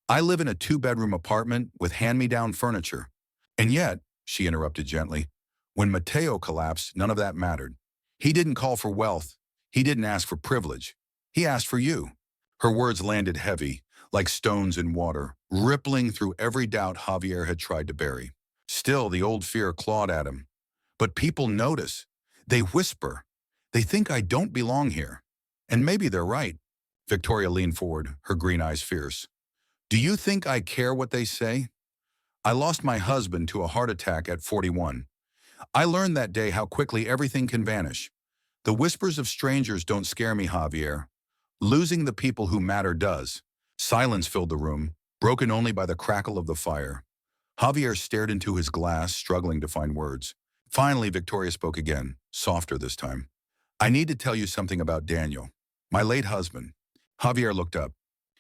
I live in a 2-bedroom apartment with hand-me-down furniture." "And yet," she interrupted gently, "when Mateo collapsed, none of that mattered. He didn't call for wealth. He didn't ask for privilege. He asked for you." Her words landed heavy, like stones in water, rippling through every doubt Javier had tried to bury. Still, the old fear clawed at him. "But people notice. They whisper. They think I don't belong here. And maybe they're right." Victoria leaned forward, her green eyes fierce. "Do you think I care what they say? I lost my husband to a heart attack at 41. I learned that day how quickly everything can vanish. The whispers of strangers don't scare me, Javier. Losing the people who matter does." Silence filled the room, broken only by the crackle of the fire. Javier stared into his glass, struggling to find words. Finally, Victoria spoke again, softer this time. "I need to tell you something about Daniel, my late husband." Javier looked up.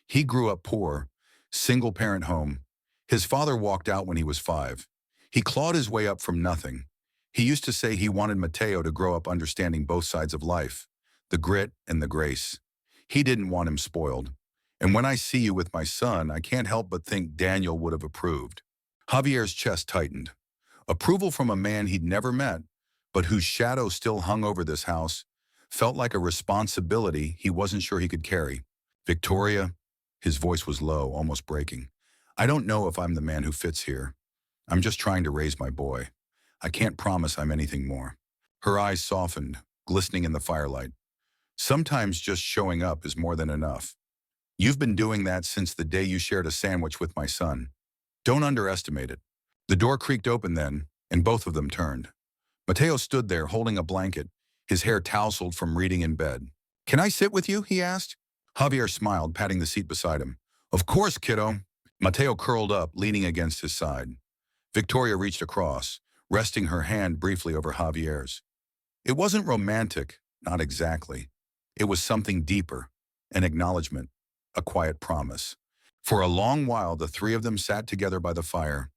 He grew up poor, single-parent home. His father walked out when he was 5. He clawed his way up from nothing. He used to say he wanted Mateo to grow up understanding both sides of life, the grit and the grace. He didn't want him spoiled. And when I see you with my son, I can't help but think Daniel would have approved. Javier's chest tightened. Approval from a man he'd never met, but whose shadow still hung over this house, felt like a responsibility he wasn't sure he could carry. "Victoria," his voice was low, almost breaking, "I don't know if I'm the man who fits here. I'm just trying to raise my boy. I can't promise I'm anything more." Her eyes softened, glistening in the firelight. "Sometimes just showing up is more than enough. You've been doing that since the day you shared a sandwich with my son. Don't underestimate it." The door creaked open then, and both of them turned. Mateo stood there holding a blanket, his hair tousled from reading in bed. "Can I sit with you?" he asked. Javier smiled, patting the seat beside him. "Of course, kiddo." Mateo curled up, leaning against his side. Victoria reached across, resting her hand briefly over Javier's. It wasn't romantic, not exactly. It was something deeper, an acknowledgement, a quiet promise. For a long while, the three of them sat together by the fire,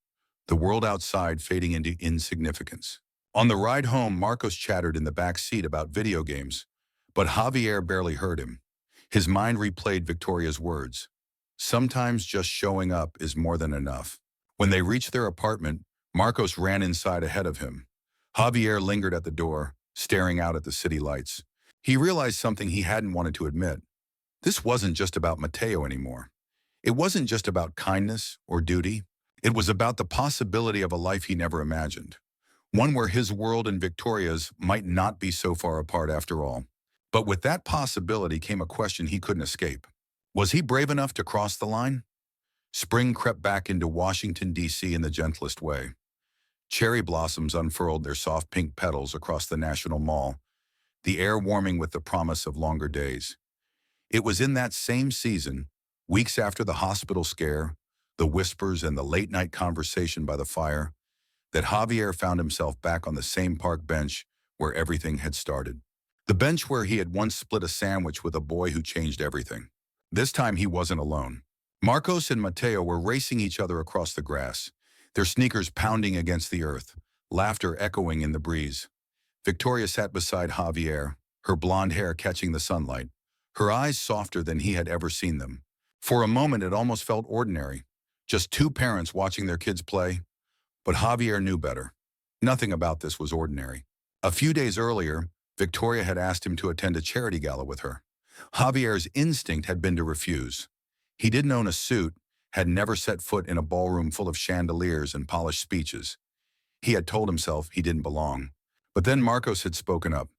the world outside fading into insignificance. On the ride home, Marcos chattered in the back seat about video games, but Javier barely heard him. His mind replayed Victoria's words. Sometimes just showing up is more than enough. When they reached their apartment, Marcos ran inside ahead of him. Javier lingered at the door, staring out at the city lights. He realized something he hadn't wanted to admit. This wasn't just about Mateo anymore. It wasn't just about kindness or duty. It was about the possibility of a life he never imagined. One where his world and Victoria's might not be so far apart after all. But with that possibility came a question he couldn't escape. Was he brave enough to cross the line? Spring crept back into Washington, D.C. in the gentlest way. Cherry blossoms unfurled their soft pink petals across the National Mall, the air warming with the promise of longer days. It was in that same season, weeks after the hospital scare, the whispers and the late-night conversation by the fire, that Javier found himself back on the same park bench where everything had started. The bench where he had once split a sandwich with a boy who changed everything. This time he wasn't alone. Marcos and Mateo were racing each other across the grass, their sneakers pounding against the earth, laughter echoing in the breeze. Victoria sat beside Javier, her blonde hair catching the sunlight, her eyes softer than he had ever seen them. For a moment it almost felt ordinary, just two parents watching their kids play. But Javier knew better. Nothing about this was ordinary. A few days earlier, Victoria had asked him to attend a charity gala with her. Javier's instinct had been to refuse. He didn't own a suit, had never set foot in a ballroom full of chandeliers and polished speeches. He had told himself he didn't belong. But then Marcos had spoken up.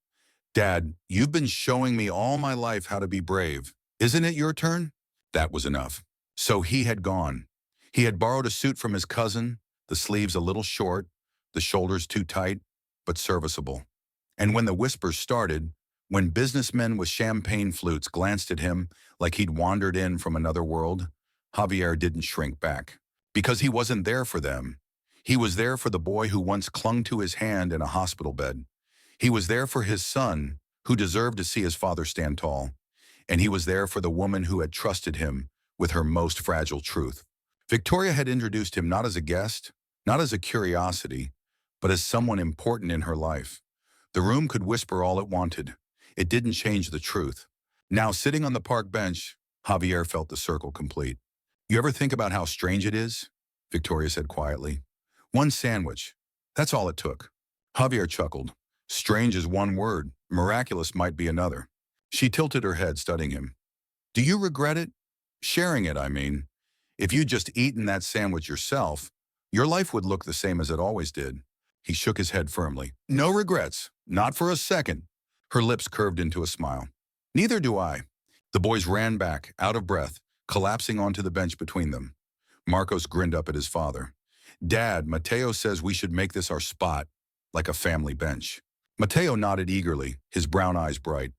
"Dad, you've been showing me all my life how to be brave. Isn't it your turn?" That was enough. So he had gone. He had borrowed a suit from his cousin, the sleeves a little short, the shoulders too tight, but serviceable. And when the whispers started, when businessmen with champagne flutes glanced at him like he'd wandered in from another world, Javier didn't shrink back. Because he wasn't there for them. He was there for the boy who once clung to his hand in a hospital bed. He was there for his son, who deserved to see his father stand tall. And he was there for the woman who had trusted him with her most fragile truth. Victoria had introduced him not as a guest, not as a curiosity, but as someone important in her life. The room could whisper all it wanted. It didn't change the truth. Now, sitting on the park bench, Javier felt the circle complete. "You ever think about how strange it is?" Victoria said quietly. "One sandwich. That's all it took." Javier chuckled. "Strange is one word. Miraculous might be another." She tilted her head, studying him. "Do you regret it? Sharing it, I mean. If you'd just eaten that sandwich yourself, your life would look the same as it always did." He shook his head firmly. "No regrets. Not for a second." Her lips curved into a smile. "Neither do I." The boys ran back, out of breath, collapsing onto the bench between them. Marcos grinned up at his father. "Dad, Mateo says we should make this our spot, like a family bench." Mateo nodded eagerly, his brown eyes bright.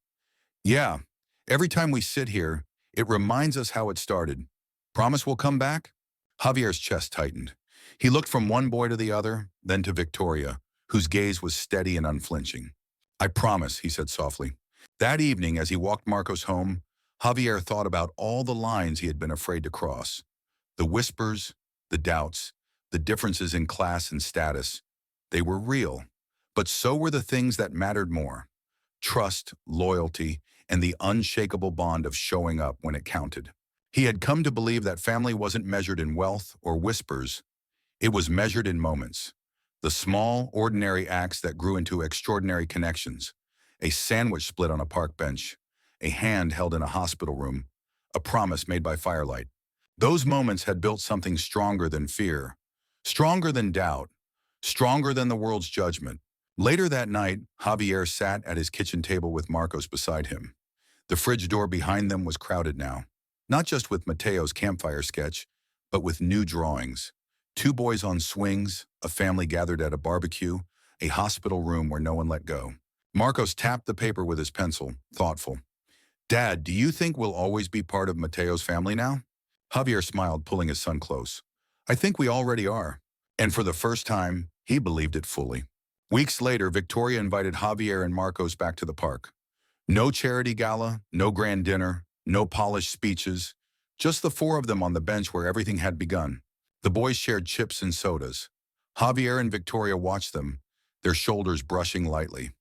"Yeah, every time we sit here, it reminds us how it started. Promise we'll come back?" Javier's chest tightened. He looked from one boy to the other, then to Victoria, whose gaze was steady and unflinching. "I promise," he said softly. That evening, as he walked Marcos home, Javier thought about all the lines he had been afraid to cross. The whispers, the doubts, the differences in class and status. They were real, but so were the things that mattered more. Trust, loyalty, and the unshakable bond of showing up when it counted. He had come to believe that family wasn't measured in wealth or whispers. It was measured in moments. The small, ordinary acts that grew into extraordinary connections. A sandwich split on a park bench. A hand held in a hospital room. A promise made by firelight. Those moments had built something stronger than fear. Stronger than doubt. Stronger than the world's judgment. Later that night, Javier sat at his kitchen table with Marcos beside him. The fridge door behind them was crowded now. Not just with Mateo's campfire sketch, but with new drawings. Two boys on swings, a family gathered at a barbecue, a hospital room where no one let go. Marcos tapped the paper with his pencil, thoughtful. "Dad, do you think we'll always be part of Mateo's family now?" Javier smiled, pulling his son close. "I think we already are." And for the first time, he believed it fully. Weeks later, Victoria invited Javier and Marcos back to the park. No charity gala, no grand dinner, no polished speeches, just the four of them on the bench where everything had begun. The boys shared chips and sodas. Javier and Victoria watched them, their shoulders brushing lightly.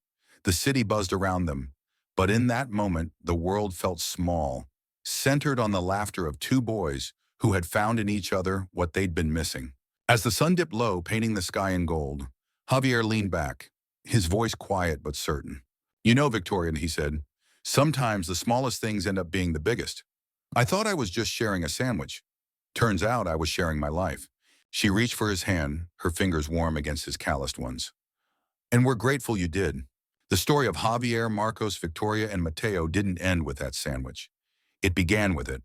The city buzzed around them, but in that moment, the world felt small, centered on the laughter of two boys who had found in each other what they'd been missing. As the sun dipped low, painting the sky in gold, Javier leaned back, his voice quiet but certain. "You know, Victoria," he said, "sometimes the smallest things end up being the biggest. I thought I was just sharing a sandwich. Turns out I was sharing my life." She reached for his hand, her fingers warm against his calloused ones. "And we're grateful you did." The story of Javier, Marcos, Victoria, and Mateo didn't end with that sandwich. It began with it.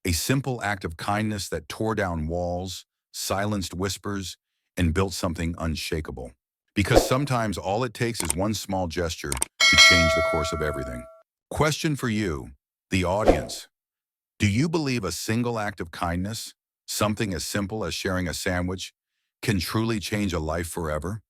A simple act of kindness that tore down walls, silenced whispers, and built something unshakable. Because sometimes all it takes is one small gesture to change the course of everything. Question for you. The audience. Do you believe a single act of kindness, something as simple as sharing a sandwich, can truly change a life forever?